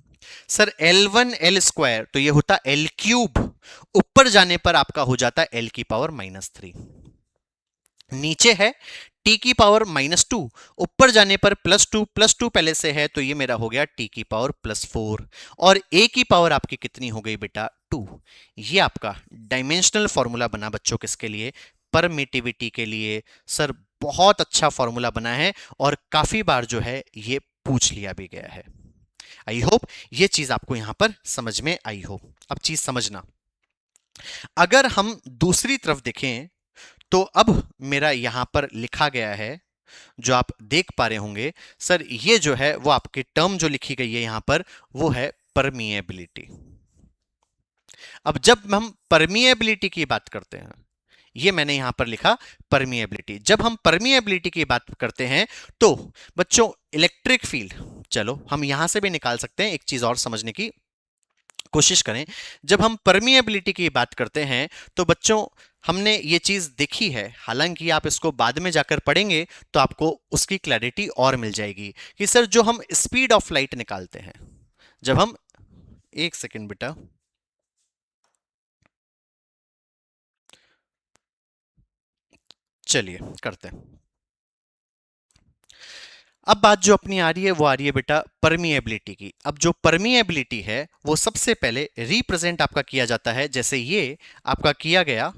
Sir L1 L square तो ये होता L क्यूब, ऊपर जाने पर आपका हो जाता L की पावर -3। नीचे है t की पावर -2, ऊपर जाने पर +2 पहले से है तो ये मेरा हो गया t की पावर +4, और a की पावर आपकी कितनी हो गई बेटा 2। ये आपका डायमेंशनल फॉर्मूला बना बच्चों किसके लिए, परमिटिविटी के लिए। सर बहुत अच्छा फॉर्मूला बना है और काफी बार जो है ये पूछ लिया भी गया है। आई होप ये चीज आपको यहां पर समझ में आई हो। अब चीज समझना, अगर हम दूसरी तरफ देखें तो अब मेरा यहां पर लिखा गया है, जो आप देख पा रहे होंगे, सर ये जो है वो आपकी टर्म जो लिखी गई है यहां पर वो है परमिएबिलिटी। अब जब हम परमिएबिलिटी की बात करते हैं, ये मैंने यहां पर लिखा परमिएबिलिटी, जब हम परमिएबिलिटी की बात करते हैं तो बच्चों इलेक्ट्रिक फील्ड, चलो हम यहां से भी निकाल सकते हैं। एक चीज और समझने की कोशिश करें, जब हम परमिएबिलिटी की बात करते हैं तो बच्चों हमने ये चीज देखी है, हालांकि आप इसको बाद में जाकर पढ़ेंगे तो आपको उसकी क्लैरिटी और मिल जाएगी कि सर जो हम स्पीड ऑफ लाइट निकालते हैं, जब हम, एक सेकेंड बेटा, चलिए करते हैं। अब बात जो अपनी आ रही है वो आ रही है बेटा परमिएबिलिटी की। अब जो परमिएबिलिटी है वो सबसे पहले रिप्रेजेंट आपका किया जाता है, जैसे ये आपका किया गया,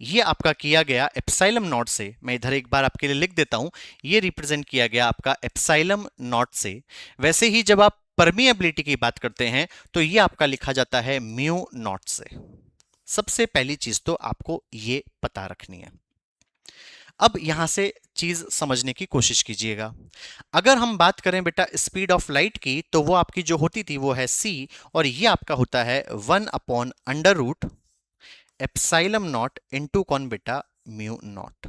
ये आपका किया गया एप्सिलॉन नॉट से। मैं इधर एक बार आपके लिए लिख देता हूं, ये रिप्रेजेंट किया गया आपका एप्सिलॉन नॉट से। वैसे ही जब आप परमिएबिलिटी की बात करते हैं तो ये आपका लिखा जाता है म्यू नॉट से। सबसे पहली चीज तो आपको ये पता रखनी है। अब यहां से चीज समझने की कोशिश कीजिएगा। अगर हम बात करें बेटा स्पीड ऑफ लाइट की, तो वो आपकी जो होती थी वो है c, और ये आपका होता है 1/√, एप्सिलॉन नॉट इंटू कौन बेटा, म्यू नॉट।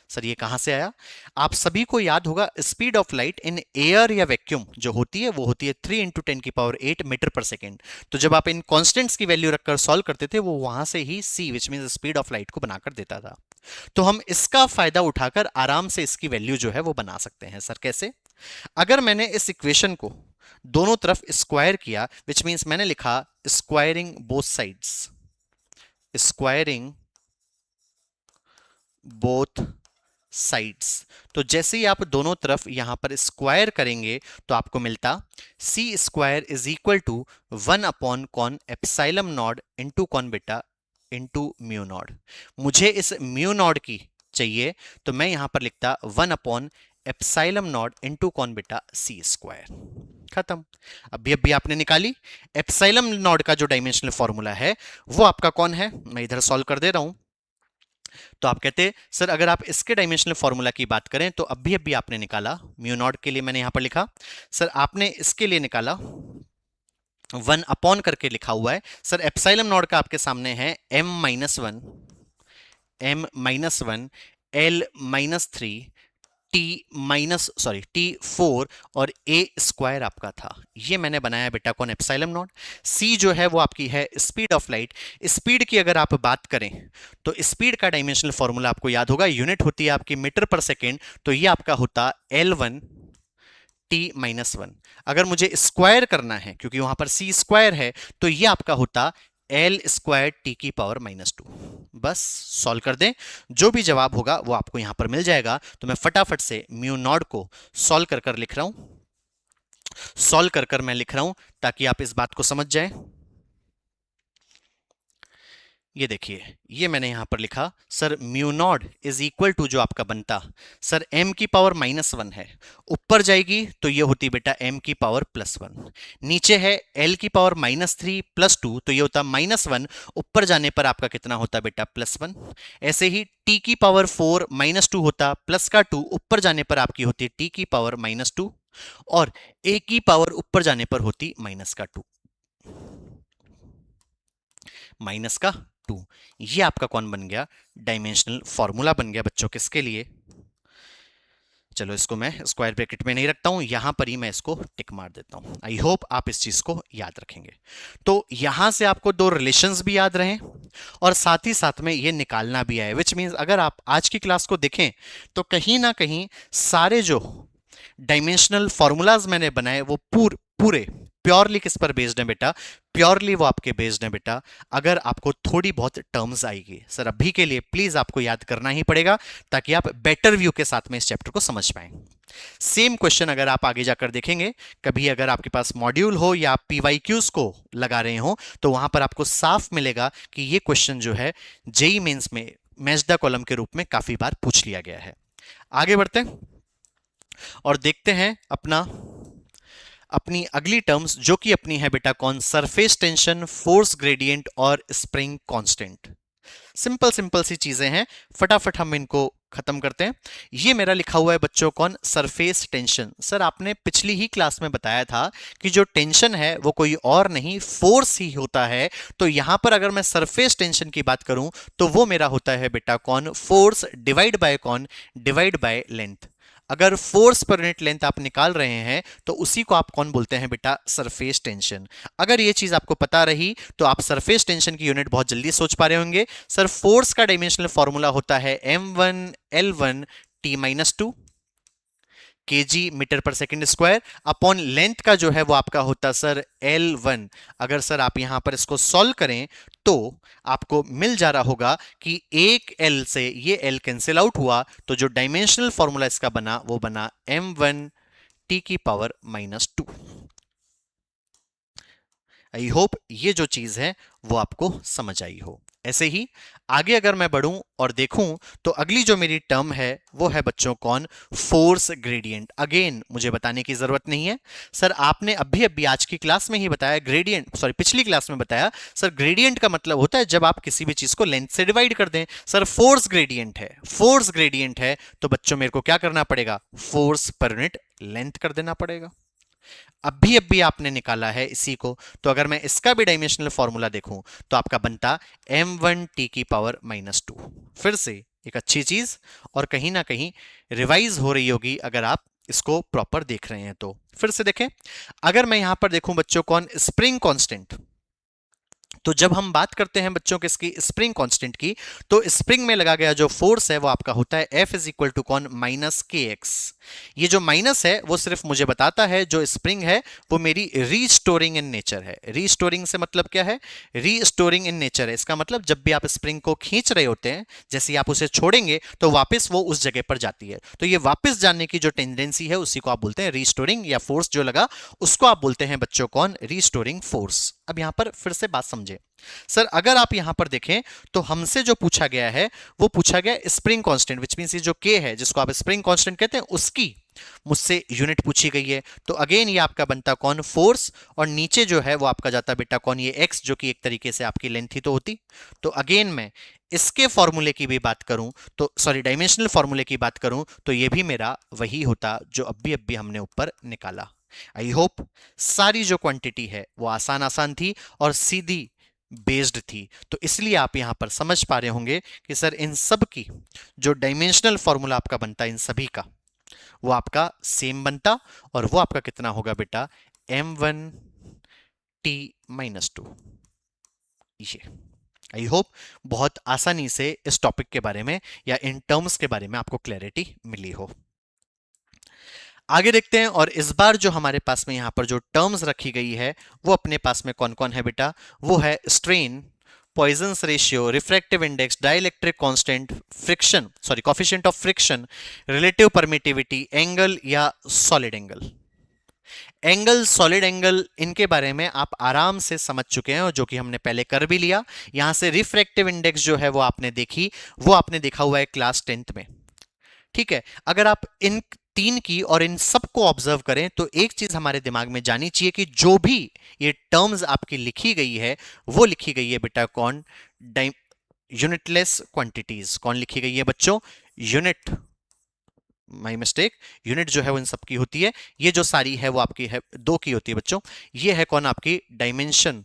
सर ये कहां से आया, आप सभी को याद होगा speed of light in air या वैक्यूम जो होती है वो होती है 3 × 10⁸ मीटर पर सेकेंड। तो जब आप इन कांस्टेंट्स की वैल्यू रखकर सॉल्व करते थे, वो वहां से ही c which mean speed of light को बनाकर देता था। तो हम इसका फायदा उठाकर आराम से इसकी वैल्यू जो है वो बना सकते हैं। सर कैसे, अगर मैंने इस इक्वेशन को दोनों तरफ स्क्वायर किया, विच मीन्स मैंने लिखा squaring both sides, squaring both sides. तो जैसे ही आप दोनों तरफ यहां पर स्क्वायर करेंगे तो आपको मिलता C square is equal to 1 upon con epsilon naught into con beta into mu naught. मुझे इस म्यू नॉट की चाहिए तो मैं यहां पर लिखता 1 upon epsilon naught into con बेटा सी स्क्वायर। खत्म। अभी आपने निकाली एप्सिलम नॉट का जो डायमेंशनल फॉर्मूला है वो आपका कौन है, मैं इधर सॉल्व कर दे रहा हूं। तो आप कहते सर अगर आप इसके डायमेंशनल फॉर्मूला की बात करें तो अभी आपने निकाला म्यू नॉट के लिए मैंने यहां पर लिखा, सर आपने इसके लिए निकाला 1 अपॉन करके लिखा हुआ है। सर एप्सिलम नॉट का आपके सामने है m-1 l-3 t4 और a स्क्वायर आपका था। ये मैंने बनाया बेटा कौन एप्सिलम नॉट। c जो है वो आपकी है स्पीड ऑफ लाइट। स्पीड की अगर आप बात करें तो स्पीड का डायमेंशनल फॉर्मूला आपको याद होगा, यूनिट होती है आपकी मीटर पर सेकेंड, तो ये आपका होता L1 t-1। अगर मुझे स्क्वायर करना है क्योंकि वहां पर c स्क्वायर है तो ये आपका होता L स्क्वायर टी की पावर -2। बस सॉल्व कर दें, जो भी जवाब होगा वो आपको यहां पर मिल जाएगा। तो मैं फटाफट से म्यू नॉट को सॉल्व कर लिख रहा हूं, सॉल्व कर मैं लिख रहा हूं ताकि आप इस बात को समझ जाएं। ये देखिए ये मैंने यहां पर लिखा sir mu naught is equal to जो आपका बनता सर m की पावर -1 है, ऊपर जाएगी तो ये होती बेटा m की पावर +1, नीचे है l की पावर -3 +2 तो ये होता -1, ऊपर जाने पर आपका कितना होता बेटा +1। ऐसे ही t की पावर 4 -2 होता प्लस का 2, ऊपर जाने पर आपकी होती t की पावर -2 और a की पावर ऊपर जाने पर होती -2 -2। ये आपका कौन बन गया, डायमेंशनल फॉर्मूला बन गया बच्चों किसके लिए। चलो इसको मैं स्क्वायर ब्रैकेट में नहीं रखता हूं, यहां पर ही मैं इसको टिक मार देता हूं। आई होप आप इस चीज को याद रखेंगे। तो यहां से आपको दो रिलेशंस भी याद रहे और साथ ही साथ में ये निकालना भी आए, विच मींस अगर आप आज की क्लास को देखें तो कहीं ना कहीं सारे जो डायमेंशनल फॉर्मूलाज मैंने बनाए वो पूरे प्योरली किस पर बेस्ड है बेटा, प्योरली वो आपके बेस्ड है बेटा अगर आपको थोड़ी बहुत टर्म्स आएगी। सर अभी के लिए प्लीज आपको याद करना ही पड़ेगा ताकि आप बेटर व्यू के साथ में इस चैप्टर को समझ पाए। सेम क्वेश्चन अगर आप आगे जाकर देखेंगे, कभी अगर आपके पास मॉड्यूल हो या आप पीवाईक्यूज को लगा रहे हो तो वहां पर आपको साफ मिलेगा कि ये क्वेश्चन जो है जेई मेंस में मैच द कॉलम के रूप में काफी बार पूछ लिया गया है। आगे बढ़ते हैं और देखते हैं अपनी अगली टर्म्स जो कि अपनी है बेटा कौन, सरफेस टेंशन, फोर्स ग्रेडियंट और स्प्रिंग कांस्टेंट। सिंपल सिंपल सी चीजें हैं, फटाफट हम इनको खत्म करते हैं। ये मेरा लिखा हुआ है बच्चों कौन, सरफेस टेंशन। सर आपने पिछली ही क्लास में बताया था कि जो टेंशन है वो कोई और नहीं फोर्स ही होता है। तो यहां पर अगर मैं सरफेस टेंशन की बात करूं तो वो मेरा होता है बेटा कौन, फोर्स डिवाइड बाय लेंथ। अगर फोर्स पर यूनिट लेंथ आप निकाल रहे हैं तो उसी को आप कौन बोलते हैं बेटा, सरफेस टेंशन। अगर ये चीज आपको पता रही तो आप सरफेस टेंशन की यूनिट बहुत जल्दी सोच पा रहे होंगे। सर फोर्स का डायमेंशनल फॉर्मूला होता है m1l1 t-2 kg मीटर पर सेकंड स्क्वायर अपॉन लेंथ का जो है वो आपका होता सर L1। अगर सर आप यहां पर इसको सॉल्व करें तो आपको मिल जा रहा होगा कि एक L से ये L कैंसिल आउट हुआ तो जो डायमेंशनल फॉर्मूला इसका बना वो बना m1 t की पावर -2। आई होप ये जो चीज है वो आपको समझ आई हो। ऐसे ही आगे अगर मैं बढ़ूं और देखूं तो अगली जो मेरी टर्म है वो है बच्चों कौन, फोर्स ग्रेडियंट। अगेन मुझे बताने की जरूरत नहीं है, सर आपने अभी आज की क्लास में ही बताया ग्रेडियंट, सॉरी पिछली क्लास में बताया सर ग्रेडियंट का मतलब होता है जब आप किसी भी चीज को लेंथ से डिवाइड कर दें। सर फोर्स ग्रेडियंट है तो बच्चों मेरे को क्या करना पड़ेगा, फोर्स पर यूनिट लेंथ कर देना पड़ेगा। अभी आपने निकाला है इसी को, तो अगर मैं इसका भी डायमेंशनल फॉर्मूला देखूं तो आपका बनता m1 t की पावर -2। फिर से एक अच्छी चीज और कहीं ना कहीं रिवाइज हो रही होगी अगर आप इसको प्रॉपर देख रहे हैं तो। फिर से देखें, अगर मैं यहां पर देखूं बच्चों कौन, स्प्रिंग कांस्टेंट, तो जब हम बात करते हैं बच्चों किसकी, स्प्रिंग कांस्टेंट की, तो स्प्रिंग में लगा गया जो फोर्स है वो आपका होता है F इज इक्वल टू कौन, माइनस के एक्स। ये जो माइनस है वो सिर्फ मुझे बताता है जो स्प्रिंग है वो मेरी रीस्टोरिंग इन नेचर है। रीस्टोरिंग से मतलब क्या है, रीस्टोरिंग इन नेचर है, इसका मतलब जब भी आप स्प्रिंग को खींच रहे होते हैं, जैसे ही आप उसे छोड़ेंगे तो वापस वो उस जगह पर जाती है। तो ये वापस जाने की जो टेंडेंसी है उसी को आप बोलते हैं रीस्टोरिंग, या फोर्स जो लगा उसको आप बोलते हैं बच्चों कौन, रीस्टोरिंग फोर्स। अब यहां पर फिर से बात समझे सर, अगर आप यहां पर देखें तो हमसे जो पूछा गया है वो पूछा गया स्प्रिंग कांस्टेंट, विच मींस ये जो के है जिसको आप स्प्रिंग कांस्टेंट कहते हैं उसकी मुझसे यूनिट पूछी गई है। तो अगेन ये आपका बनता कौन, फोर्स, और नीचे जो है वो आपका जाता बेटा कौन, ये एक्स, जो कि एक तरीके से आपकी लेंथ ही तो होती। तो अगेन मैं इसके फॉर्मूले की भी बात करूं तो, सॉरी डायमेंशनल फॉर्मूले की बात करूं तो ये भी मेरा वही होता जो अभी हमने ऊपर निकाला। आई होप सारी जो क्वांटिटी है वो आसान आसान थी और सीधी बेस्ड थी, तो इसलिए आप यहां पर समझ पा रहे होंगे कि सर इन सब की जो डायमेंशनल फॉर्मूला आपका बनता है इन सभी का वो आपका सेम बनता, और वो आपका कितना होगा बेटा, m1t-2। ये आई होप बहुत आसानी से इस टॉपिक के बारे में या इन टर्म्स के बारे में आपको क्लैरिटी मिली हो। आगे देखते हैं, और इस बार जो हमारे पास में यहां पर जो टर्म्स रखी गई है वो अपने पास में कौन कौन है बेटा, वो है strain, Poisson's ratio, refractive index, dielectric constant, friction, sorry coefficient of friction, relative permittivity, angle या solid angle. Angle, solid angle, इनके बारे में आप आराम से समझ चुके हैं और जो कि हमने पहले कर भी लिया। यहां से रिफ्रैक्टिव इंडेक्स जो है वो आपने देखी, वो आपने देखा हुआ है क्लास 10th में, ठीक है। अगर आप इन तीन की और इन सबको ऑब्जर्व करें तो एक चीज हमारे दिमाग में जानी चाहिए कि जो भी ये टर्म्स आपकी लिखी गई है वो लिखी गई है बेटा कौन, यूनिटलेस क्वांटिटीज। कौन लिखी गई है बच्चों, यूनिट, माय मिस्टेक, यूनिट जो है वो इन सब की होती है। ये जो सारी है वो आपकी है, दो की होती है बच्चों। ये है कौन, आपकी डायमेंशन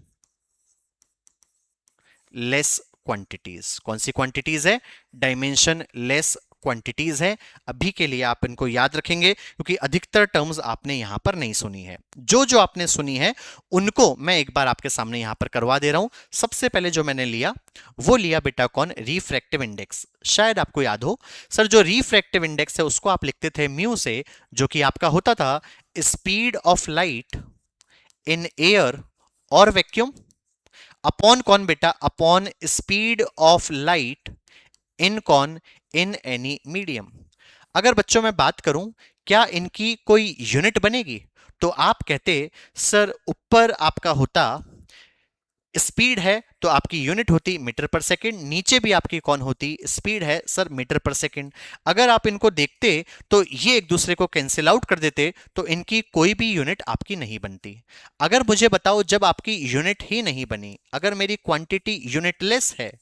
लेस क्वांटिटीज। कौन सी क्वांटिटीज है, डायमेंशन लेस क्वांटिटीज है। अभी के लिए आप इनको याद रखेंगे क्योंकि अधिकतर टर्म्स आपने यहां पर नहीं सुनी है। जो जो आपने सुनी है उनको मैं एक बार आपके सामने यहां पर करवा दे रहा हूं। सबसे पहले जो मैंने लिया वो लिया बेटा कौन, रिफ्रैक्टिव इंडेक्स। शायद आपको याद हो सर, जो रिफ्रैक्टिव इंडेक्स है उसको आप लिखते थे म्यू से, जो कि आपका होता था speed of light in air और वैक्यूम अपॉन कौन बेटा, upon speed of light in कौन, इन एनी मीडियम। अगर बच्चों मैं बात करूं क्या इनकी कोई यूनिट बनेगी, तो आप कहते सर ऊपर आपका होता स्पीड है तो आपकी यूनिट होती मीटर पर सेकंड, नीचे भी आपकी कौन होती, स्पीड है सर मीटर पर सेकंड। अगर आप इनको देखते तो ये एक दूसरे को कैंसिल आउट कर देते तो इनकी कोई भी यूनिट आपकी नहीं बनती। अगर मुझे बताओ जब आपकी यूनिट ही नहीं बनी, अगर मेरी क्वांटिटी यूनिटलेस है,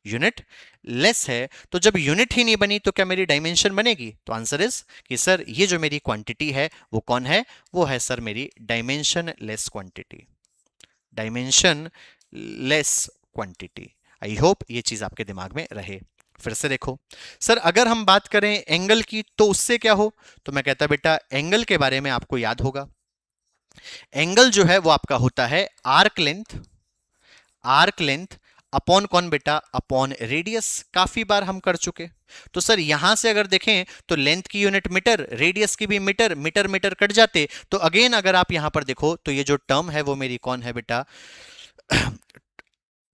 यूनिट लेस है, तो जब यूनिट ही नहीं बनी तो क्या मेरी डायमेंशन बनेगी? तो आंसर इज कि सर ये जो मेरी क्वांटिटी है वो कौन है, वो है सर मेरी dimension less quantity, dimension less quantity. I hope ये चीज आपके दिमाग में रहे। फिर से देखो सर, अगर हम बात करें एंगल की तो उससे क्या हो, तो मैं कहता बेटा एंगल के बारे में आपको याद होगा, एंगल जो है वो आपका होता है arc length, arc length upon कौन बेटा, अपॉन रेडियस। काफी बार हम कर चुके। तो सर यहां से अगर देखें तो लेंथ की यूनिट मीटर, रेडियस की भी मीटर, मीटर मीटर कट जाते। तो अगेन अगर आप यहां पर देखो तो ये जो टर्म है वो मेरी कौन है बेटा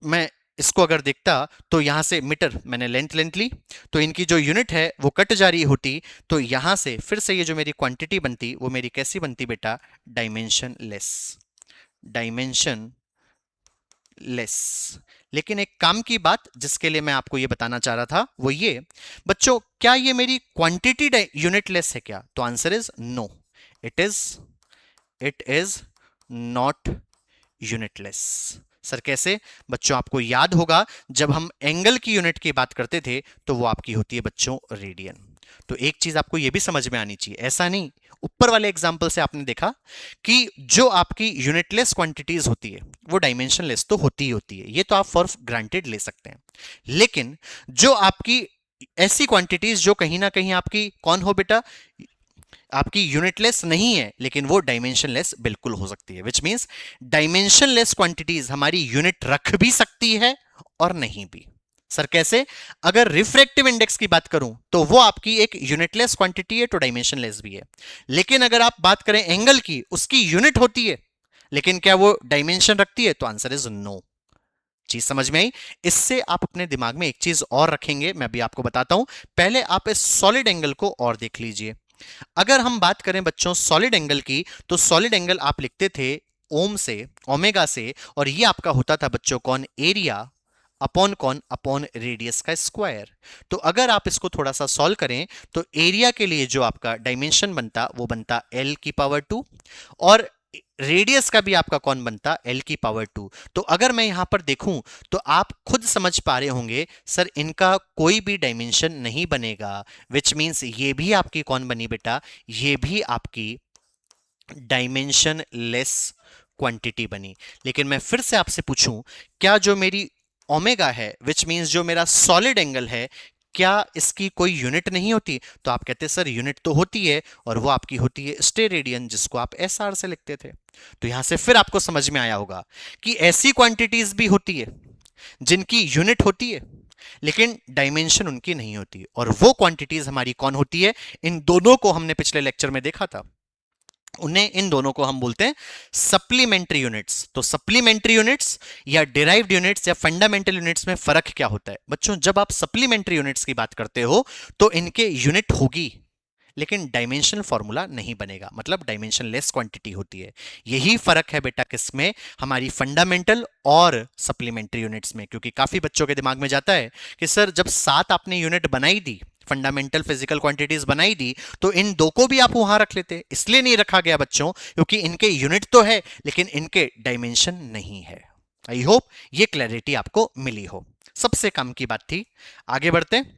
मैं इसको अगर देखता तो यहां से मीटर मैंने लेंथ ली, तो इनकी जो यूनिट है वो कट जा रही होती, तो यहां से फिर से ये जो मेरी क्वांटिटी बनती वो मेरी कैसी बनती बेटा, डायमेंशन लेस, डायमेंशन लेस। लेकिन एक काम की बात जिसके लिए मैं आपको ये बताना चाह रहा था वो ये, बच्चों क्या ये मेरी क्वांटिटी यूनिटलेस है क्या? तो answer is no, it is not unitless. Sir कैसे? बच्चों आपको याद होगा जब हम एंगल की यूनिट की बात करते थे तो वो आपकी होती है बच्चों रेडियन। तो एक चीज आपको ये भी समझ में आनी चाहिए, ऐसा नहीं ऊपर वाले एग्जाम्पल से आपने देखा कि जो आपकी यूनिटलेस क्वांटिटीज होती है वो डायमेंशनलेस तो होती ही होती है, ये तो आप फॉर ग्रांटेड ले सकते हैं। लेकिन जो आपकी ऐसी क्वांटिटीज जो कहीं ना कहीं आपकी कौन हो बेटा, आपकी यूनिटलेस नहीं है, लेकिन वो डायमेंशनलेस बिल्कुल हो सकती है, विच मींस डायमेंशनलेस क्वांटिटीज हमारी यूनिट रख भी सकती है और नहीं भी। सर कैसे? अगर रिफ्रैक्टिव इंडेक्स की बात करूं तो वो आपकी एक यूनिटलेस क्वांटिटी है, तो डायमेंशनलेस भी है। लेकिन अगर आप बात करें एंगल की, उसकी यूनिट होती है, लेकिन क्या वो डायमेंशन रखती है? तो आंसर इज नो। चीज समझ में आई? इससे आप अपने दिमाग में एक चीज और रखेंगे, मैं भी आपको बताता हूं। पहले आप इस सॉलिड एंगल को और देख लीजिए। अगर हम बात करें बच्चों सॉलिड एंगल की, तो सॉलिड एंगल आप लिखते थे ओम से, ओमेगा से, और ये आपका होता था बच्चों कौन? एरिया अपॉन कौन? अपॉन रेडियस का स्क्वायर। तो अगर आप इसको थोड़ा सा सॉल्व करें तो एरिया के लिए जो आपका डायमेंशन बनता वो बनता l की पावर 2, और रेडियस का भी आपका कौन बनता? l की पावर 2। तो अगर मैं यहां पर देखूं तो आप खुद समझ पा रहे होंगे सर इनका कोई भी डायमेंशन नहीं बनेगा, विच मींस ये भी आपकी कौन बनी बेटा? ये भी आपकी डायमेंशन लेस क्वांटिटी बनी। लेकिन मैं फिर से आपसे पूछूं, क्या जो मेरी ओमेगा है, विच मींस जो मेरा सॉलिड एंगल है, क्या इसकी कोई यूनिट नहीं होती? तो आप कहते हैं सर यूनिट तो होती है, और वो आपकी होती है स्टेरेडियन, जिसको आप एस आर से लिखते थे। तो यहां से फिर आपको समझ में आया होगा कि ऐसी क्वांटिटीज भी होती है जिनकी यूनिट होती है, लेकिन डायमेंशन उनकी नहीं होती, और वो क्वांटिटीज हमारी कौन होती है? इन दोनों को हमने पिछले लेक्चर में देखा था, उन्हें, इन दोनों को हम बोलते हैं सप्लीमेंट्री यूनिट्स। तो सप्लीमेंट्री यूनिट्स या डिराइव्ड यूनिट्स या फंडामेंटल यूनिट्स में फर्क क्या होता है बच्चों? जब आप सप्लीमेंट्री यूनिट्स की बात करते हो तो इनके यूनिट होगी, लेकिन डायमेंशनल फॉर्मूला नहीं बनेगा, मतलब डायमेंशन लेस क्वांटिटी होती है। यही फर्क है बेटा किसमें? हमारी फंडामेंटल और सप्लीमेंट्री यूनिट्स में। क्योंकि काफी बच्चों के दिमाग में जाता है कि सर जब 7 आपने यूनिट बनाई दी, फंडामेंटल फिजिकल क्वांटिटीज बनाई दी, तो इन दो को भी आप वहां रख लेते। इसलिए नहीं रखा गया बच्चों क्योंकि इनके यूनिट तो है, लेकिन इनके डायमेंशन नहीं है। आई होप ये क्लैरिटी आपको मिली हो। सबसे कम की बात थी। आगे बढ़ते हैं।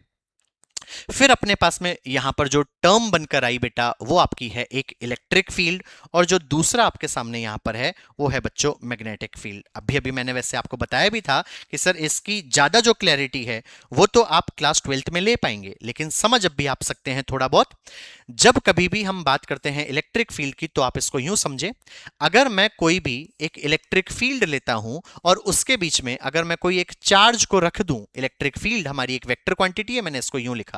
फिर अपने पास में यहां पर जो टर्म बनकर आई बेटा वो आपकी है एक इलेक्ट्रिक फील्ड, और जो दूसरा आपके सामने यहां पर है वो है बच्चों मैग्नेटिक फील्ड। अभी अभी मैंने वैसे आपको बताया भी था कि सर इसकी ज्यादा जो क्लैरिटी है वो तो आप क्लास 12th में ले पाएंगे, लेकिन समझ अब भी आप सकते हैं थोड़ा बहुत। जब कभी भी हम बात करते हैं इलेक्ट्रिक फील्ड की, तो आप इसको यूं समझे, अगर मैं कोई भी एक इलेक्ट्रिक फील्ड लेता हूं और उसके बीच में अगर मैं कोई एक चार्ज को रख दूं, इलेक्ट्रिक फील्ड हमारी एक वेक्टर क्वांटिटी है, मैंने इसको यूं लिखा,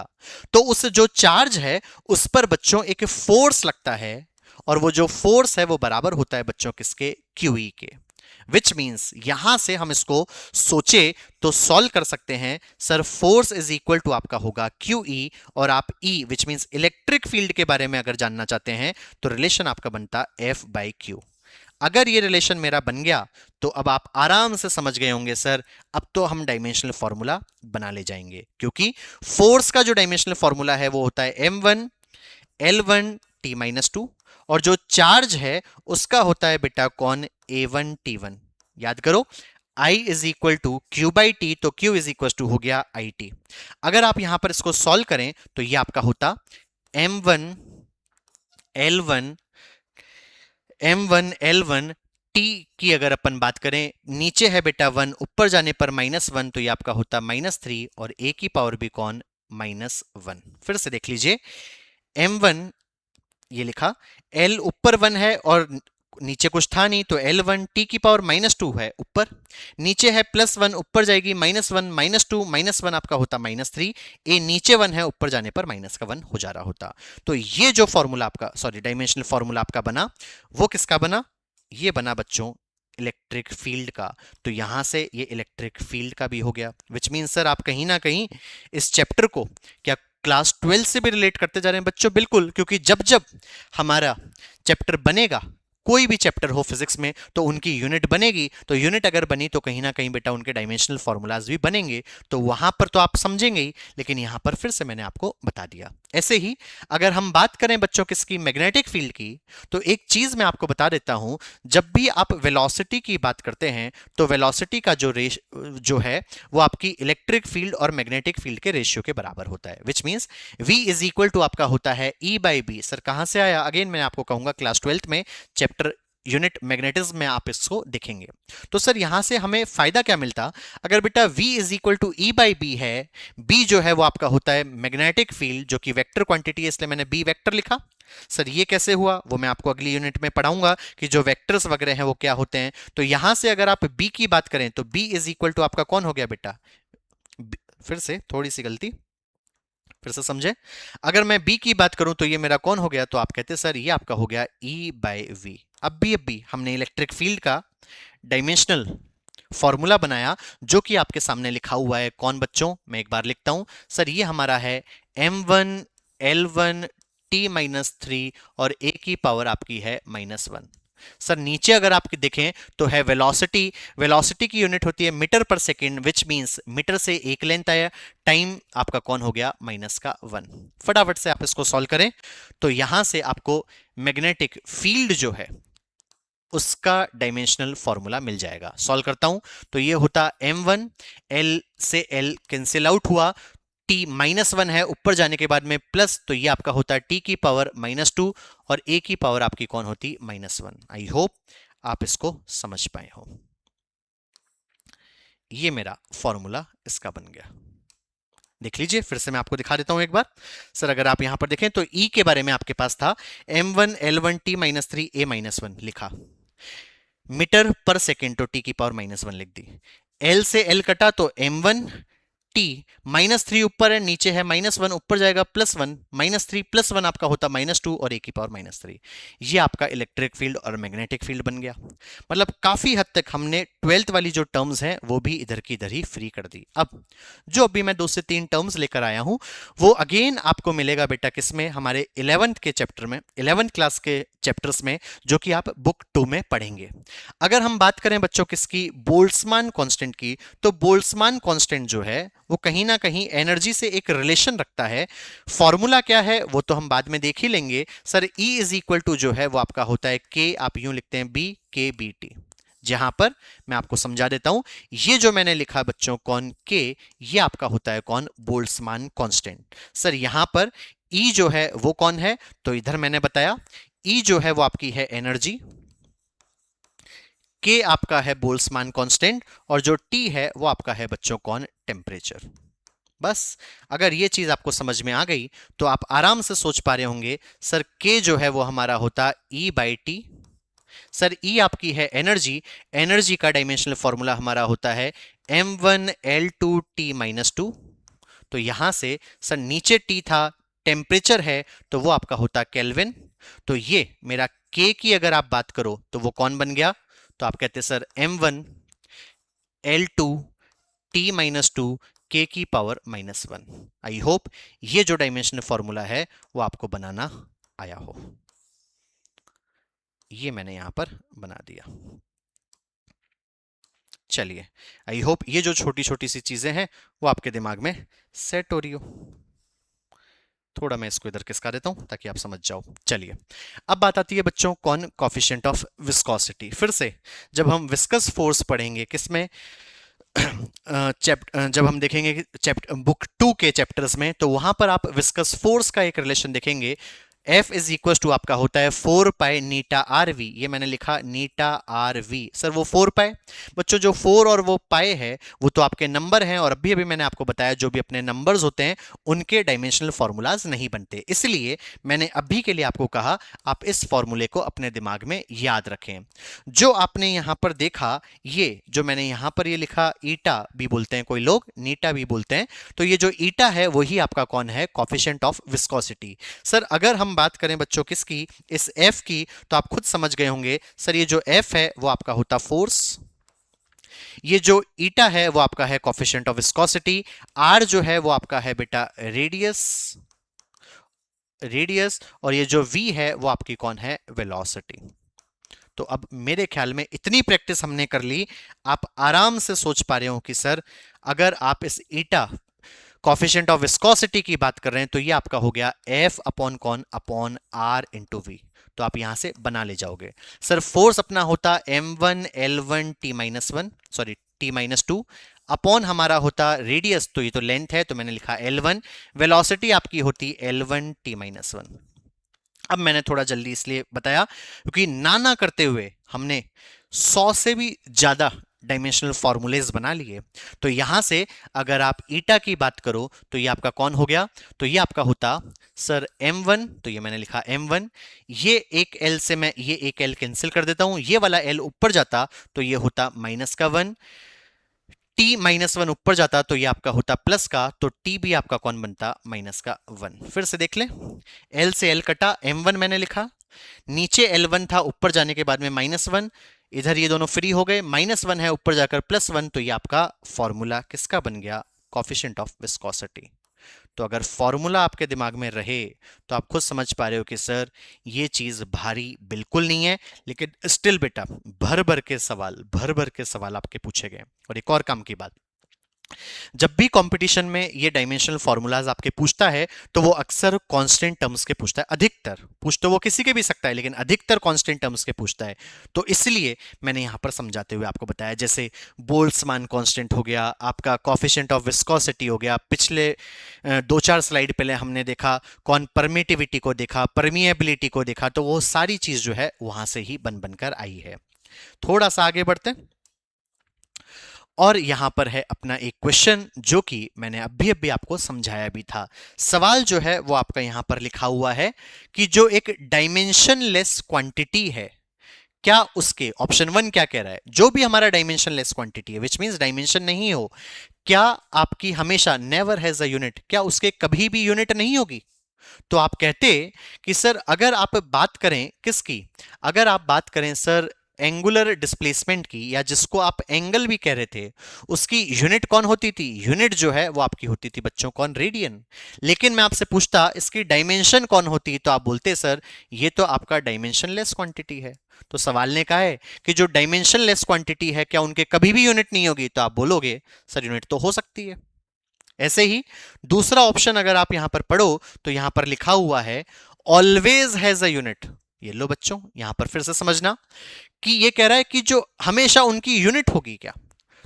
तो उस जो चार्ज है उस पर बच्चों एक फोर्स लगता है, और वो जो फोर्स है वो बराबर होता है बच्चों किसके? QE के। विच मींस यहां से हम इसको सोचे तो सॉल्व कर सकते हैं, sir force is equal to आपका होगा QE, और आप E which means electric field के बारे में अगर जानना चाहते हैं तो रिलेशन आपका बनता F/Q। अगर ये रिलेशन मेरा बन गया तो अब आप आराम से समझ गए होंगे सर अब तो हम डायमेंशनल फॉर्मूला बना ले जाएंगे, क्योंकि फोर्स का जो डायमेंशनल फॉर्मूला है वो होता है m1 L1 T-2, और जो चार्ज है उसका होता है बेटा कौन? A1 T1। याद करो I is equal to Q/T, तो Q इज इक्वल टू हो गया IT। अगर आप यहां पर इसको सॉल्व करें तो ये आपका होता m1 L1 m1 L1 T की अगर अपन बात करें, नीचे है बेटा 1, ऊपर जाने पर -1, तो ये आपका होता -3, और A की पावर भी कौन? -1। फिर से देख लीजिए, m1 ये लिखा, L ऊपर 1 है और नीचे कुछ था नहीं, तो L1 T की पावर -2 है ऊपर, नीचे है +1, ऊपर जाएगी -1 -2 -1 आपका होता -3, ए नीचे 1 है, ऊपर जाने पर -1 हो जा रहा होता। तो ये जो फॉर्मूला आपका, सॉरी डायमेंशनल फॉर्मूला आपका बना, वो किसका बना? ये बना बच्चों इलेक्ट्रिक फील्ड का। तो यहां से ये इलेक्ट्रिक फील्ड का भी हो गया, विच मीन सर आप कहीं ना कहीं इस चैप्टर को क्या क्लास 12 से भी रिलेट करते जा रहे हैं बच्चों? बिल्कुल, क्योंकि जब जब हमारा चैप्टर बनेगा, कोई भी चैप्टर हो फिजिक्स में, तो उनकी यूनिट बनेगी, तो यूनिट अगर बनी तो कहीं ना कहीं बेटा उनके डायमेंशनल फॉर्मूलाज भी बनेंगे, तो वहां पर तो आप समझेंगे ही, लेकिन यहां पर फिर से मैंने आपको बता दिया। ऐसे ही अगर हम बात करें बच्चों किसकी? मैग्नेटिक फील्ड की, तो एक चीज मैं आपको बता देता हूं, जब भी आप वेलोसिटी की बात करते हैं तो वेलोसिटी का जो है वो आपकी इलेक्ट्रिक फील्ड और मैग्नेटिक फील्ड के रेशियो के बराबर होता है, which means V is equal to आपका होता है E/B। सर कहां से आया? अगेन मैं आपको कहूंगा क्लास 12th में चैप्टर यूनिट मैग्नेटिज्म में आप इसको देखेंगे। तो सर यहां से हमें फायदा क्या मिलता, अगर बेटा V is equal to E by B है, B जो है वो आपका होता है मैग्नेटिक फील्ड जो कि वेक्टर क्वांटिटी है, इसलिए मैंने B वेक्टर लिखा। सर ये कैसे हुआ वो मैं आपको अगली यूनिट में पढ़ाऊंगा कि जो वेक्टर्स वगैरह हैं वो क्या होते हैं। तो यहां से अगर आप B की बात करें तो B इज इक्वल टू आपका कौन हो गया बेटा, फिर से थोड़ी सी गलती, फिर से समझे, अगर मैं B की बात करूं तो ये मेरा कौन हो गया, तो आप कहते हैं सर ये आपका हो गया E बाई वी। अब भी हमने इलेक्ट्रिक फील्ड का डायमेंशनल फॉर्मूला बनाया जो कि आपके सामने लिखा हुआ है। कौन बच्चों, मैं एक बार लिखता हूं, सर ये हमारा है m1 l1 t-3 और a की पावर आपकी है -1। सर नीचे अगर आप देखें तो है वेलोसिटी, वेलोसिटी की यूनिट होती है मीटर पर सेकेंड, विच मींस मीटर से एक लेंथ आया, टाइम आपका कौन हो गया -1। फटाफट से आप इसको सॉल्व करें तो यहां से आपको मैग्नेटिक फील्ड जो है उसका डायमेंशनल फॉर्मूला मिल जाएगा। सॉल्व करता हूं तो ये होता m1, l से l कैंसिल आउट हुआ, t -1 है, ऊपर जाने के बाद में प्लस, तो ये आपका होता है t की पावर -2 और a की पावर आपकी कौन होती -1। आई होप आप इसको समझ पाए हो। ये मेरा फॉर्मूला इसका बन गया। देख लीजिए, फिर से मैं आपको दिखा देता हूं एक बार। सर अगर आप यहां पर देखें तो E के बारे में आपके पास था m1 l1 t-3 a -1 लिखा, मीटर पर सेकेंड तो टी की पावर -1 लिख दी, एल से एल कटा तो m1 टी, -3 ऊपर है, नीचे है -1, ऊपर जाएगा +1, -3 +1 आपका होता -2 और a की पावर -3। ये आपका इलेक्ट्रिक फील्ड और मैग्नेटिक फील्ड बन गया। मतलब काफी हद तक हमने 12th वाली जो टर्म्स हैं वो भी इधर की इधर ही फ्री कर दी। अब जो अभी मैं 2 से 3 टर्म्स लेकर आया हूं वो अगेन आपको मिलेगा बेटा किसमें, हमारे 11th के चैप्टर में, 11th क्लास के चैप्टर्स में, जो कि आप बुक 2 में पढ़ेंगे। अगर हम बात करें बच्चों किसकी, बोल्ट्जमान कांस्टेंट की, तो बोल्ट्जमान कांस्टेंट जो है वो कहीं ना कहीं एनर्जी से एक रिलेशन रखता है। फॉर्मूला क्या है वो तो हम बाद में देख ही लेंगे। Sir E is equal to जो है वो आपका होता है K, आप यूं लिखते हैं B K B T, जहां पर मैं आपको समझा देता हूं, ये जो मैंने लिखा बच्चों कौन K, ये आपका होता है कौन, बोल्ट्जमान कांस्टेंट। सर यहां पर E जो है वो कौन है, तो इधर मैंने बताया E जो है वो आपकी है एनर्जी, K आपका है बोल्ट्जमान कांस्टेंट और जो T है वो आपका है बच्चों कौन, टेम्परेचर। बस अगर ये चीज आपको समझ में आ गई तो आप आराम से सोच पा रहे होंगे सर K जो है वो हमारा होता E by T. Sir E आपकी है एनर्जी, एनर्जी का डायमेंशनल फॉर्मूला हमारा होता है m1 l2 t-2। तो यहां से सर नीचे T था, टेम्परेचर है तो वो आपका होता केल्विन। तो ये मेरा K की अगर आप बात करो तो वो कौन बन गया, तो आप कहते sir m1 l2 t-2 K की पावर -1। आई होप ये जो डायमेंशनल फॉर्मूला है वो आपको बनाना आया हो। ये मैंने यहां पर बना दिया। चलिए, आई होप ये जो छोटी छोटी सी चीजें हैं वो आपके दिमाग में सेट हो रही हो। थोड़ा मैं इसको इधर खिसका देता हूं ताकि आप समझ जाओ। चलिए, अब बात आती है बच्चों कौन, कोफिशिएंट ऑफ विस्कोसिटी। फिर से जब हम विस्कस फोर्स पढ़ेंगे किसमें, जब हम देखेंगे बुक 2 के चैप्टर्स में, तो वहां पर आप विस्कस फोर्स का एक रिलेशन देखेंगे। F इज इक्वल टू आपका होता है 4 पाई नीटा आर वी, ये मैंने लिखा नीटा आर वी। सर वो 4 पाई बच्चों, जो 4 और वो पाई है वो तो आपके नंबर हैं, और अभी अभी मैंने आपको बताया जो भी अपने नंबर्स होते हैं उनके डायमेंशनल फॉर्मूलाज नहीं बनते, इसलिए मैंने अभी के लिए आपको कहा आप इस फॉर्मूले को अपने दिमाग में याद रखें। जो आपने यहां पर देखा, ये जो मैंने यहां पर ये लिखा, ईटा भी बोलते हैं कोई लोग, नीटा भी बोलते हैं, तो ये जो ईटा है वही आपका कौन है, कोफिशिएंट ऑफ विस्कोसिटी। सर अगर हम बात करें बच्चों किसकी, इस F की, तो आप खुद समझ गए होंगे सर ये जो F है वो आपका होता फोर्स, ये जो ईटा है वो आपका है कोफिशिएंट ऑफ विस्कोसिटी, R जो है वो आपका है बेटा रेडियस, रेडियस, और ये जो V है वो आपकी कौन है, वेलोसिटी। तो अब मेरे ख्याल में इतनी प्रैक्टिस हमने कर ली, आप आराम से सोच पा रहे हो कि सर अगर आप इस ईटा कोफिशिएंट ऑफ विस्कोसिटी की बात कर रहे हैं तो ये आपका हो गया F अपॉन कौन, अपॉन R इंटू V। तो आप यहां से बना ले जाओगे। सर फोर्स अपना होता m1 l1 t-1, sorry t-2, upon हमारा होता रेडियस, तो ये तो लेंथ है तो मैंने लिखा l1, वेलोसिटी आपकी होती l1 t-1। अब मैंने थोड़ा जल्दी इसलिए बताया क्योंकि ना करते हुए हमने 100 से भी ज्यादा डायमेंशनल फॉर्मूलेज बना लिए। तो यहां से अगर आप ईटा की बात करो तो ये आपका कौन हो गया, तो ये आपका होता सर m1, तो ये मैंने लिखा m1। ये एक l से मैं ये एक l कैंसिल कर देता हूं, ये वाला l ऊपर जाता तो ये होता -1, t -1 ऊपर जाता तो ये आपका होता प्लस का, तो t भी आपका कौन बनता -1। फिर से देख ले, l से l कटा, m1 मैंने लिखा, नीचे L1 था, ऊपर जाने के बाद में -1, इधर ये दोनों फ्री हो गए, -1 है ऊपर जाकर +1, तो ये आपका फॉर्मूला किसका बन गया, कोफिशिएंट ऑफ विस्कोसिटी। तो अगर फॉर्मूला आपके दिमाग में रहे तो आप खुद समझ पा रहे हो कि सर ये चीज भारी बिल्कुल नहीं है, लेकिन स्टिल बेटा भर भर के सवाल आपके पूछे गए। और एक और काम की बात, जब भी कंपटीशन में ये डायमेंशनल फॉर्मूलाज आपके पूछता है तो वो अक्सर कांस्टेंट टर्म्स के पूछता है, अधिकतर, पूछ तो वो किसी के भी सकता है लेकिन अधिकतर कांस्टेंट टर्म्स के पूछता है। तो इसलिए मैंने यहां पर समझाते हुए आपको बताया, जैसे बोल्ट्जमान कांस्टेंट हो गया, आपका कोफिशिएंट ऑफ विस्कोसिटी हो गया, पिछले 2-4 स्लाइड पहले हमने देखा कौन परमिटिविटी को देखा, परमिएबिलिटी को देखा, तो वो सारी चीज जो है वहां से ही बन बनकर आई है। थोड़ा सा आगे बढ़ते हैं और यहां पर है अपना एक क्वेश्चन जो कि मैंने अभी अभी आपको समझाया भी था। सवाल जो है वो आपका यहां पर लिखा हुआ है कि जो एक डायमेंशनलेस क्वांटिटी है, क्या उसके, ऑप्शन 1 क्या कह रहा है, जो भी हमारा डायमेंशनलेस क्वांटिटी है विच मींस डायमेंशन नहीं हो, क्या आपकी हमेशा नेवर हैज अ यूनिट, क्या उसके कभी भी यूनिट नहीं होगी। तो आप कहते कि सर अगर आप बात करें किसकी, अगर आप बात करें सर एंगुलर डिस्प्लेसमेंट की, या जिसको आप एंगल भी कह रहे थे, उसकी यूनिट कौन होती थी, यूनिट जो है वो आपकी होती थी बच्चों कौन, रेडियन। लेकिन मैं आपसे पूछता इसकी डायमेंशन कौन होती, तो आप बोलते सर ये तो आपका डायमेंशनलेस क्वांटिटी है। तो सवाल ने कहा है कि जो डायमेंशनलेस क्वांटिटी है क्या उनके कभी भी यूनिट नहीं होगी, तो आप बोलोगे सर यूनिट तो हो सकती है। ऐसे ही दूसरा ऑप्शन अगर आप यहां पर पढ़ो तो यहां पर लिखा हुआ है ऑलवेज हैज अ यूनिट। ये लो बच्चों, यहां पर फिर से समझना कि ये कह रहा है कि जो हमेशा उनकी यूनिट होगी क्या,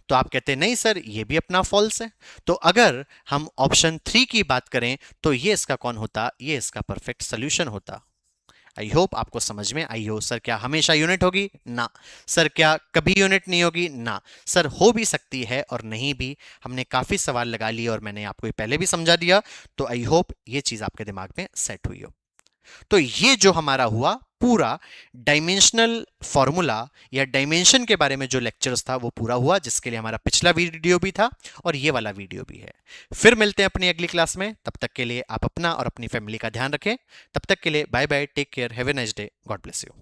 तो आप कहते हैं नहीं सर ये भी अपना फॉल्स है। तो अगर हम ऑप्शन 3 की बात करें तो ये इसका कौन होता, ये इसका परफेक्ट सोल्यूशन होता। आई होप आपको समझ में आई हो। सर क्या हमेशा यूनिट होगी, ना। सर क्या कभी यूनिट नहीं होगी, ना। सर हो भी सकती है और नहीं भी। हमने काफी सवाल लगा लिए और मैंने आपको पहले भी समझा दिया, तो आई होप ये चीज आपके दिमाग में सेट हुई हो। तो ये जो हमारा हुआ पूरा डायमेंशनल फॉर्मूला या डायमेंशन के बारे में जो लेक्चर्स था वो पूरा हुआ, जिसके लिए हमारा पिछला वीडियो भी था और ये वाला वीडियो भी है। फिर मिलते हैं अपनी अगली क्लास में, तब तक के लिए आप अपना और अपनी फैमिली का ध्यान रखें। तब तक के लिए bye bye, take care, have a nice day, God bless you.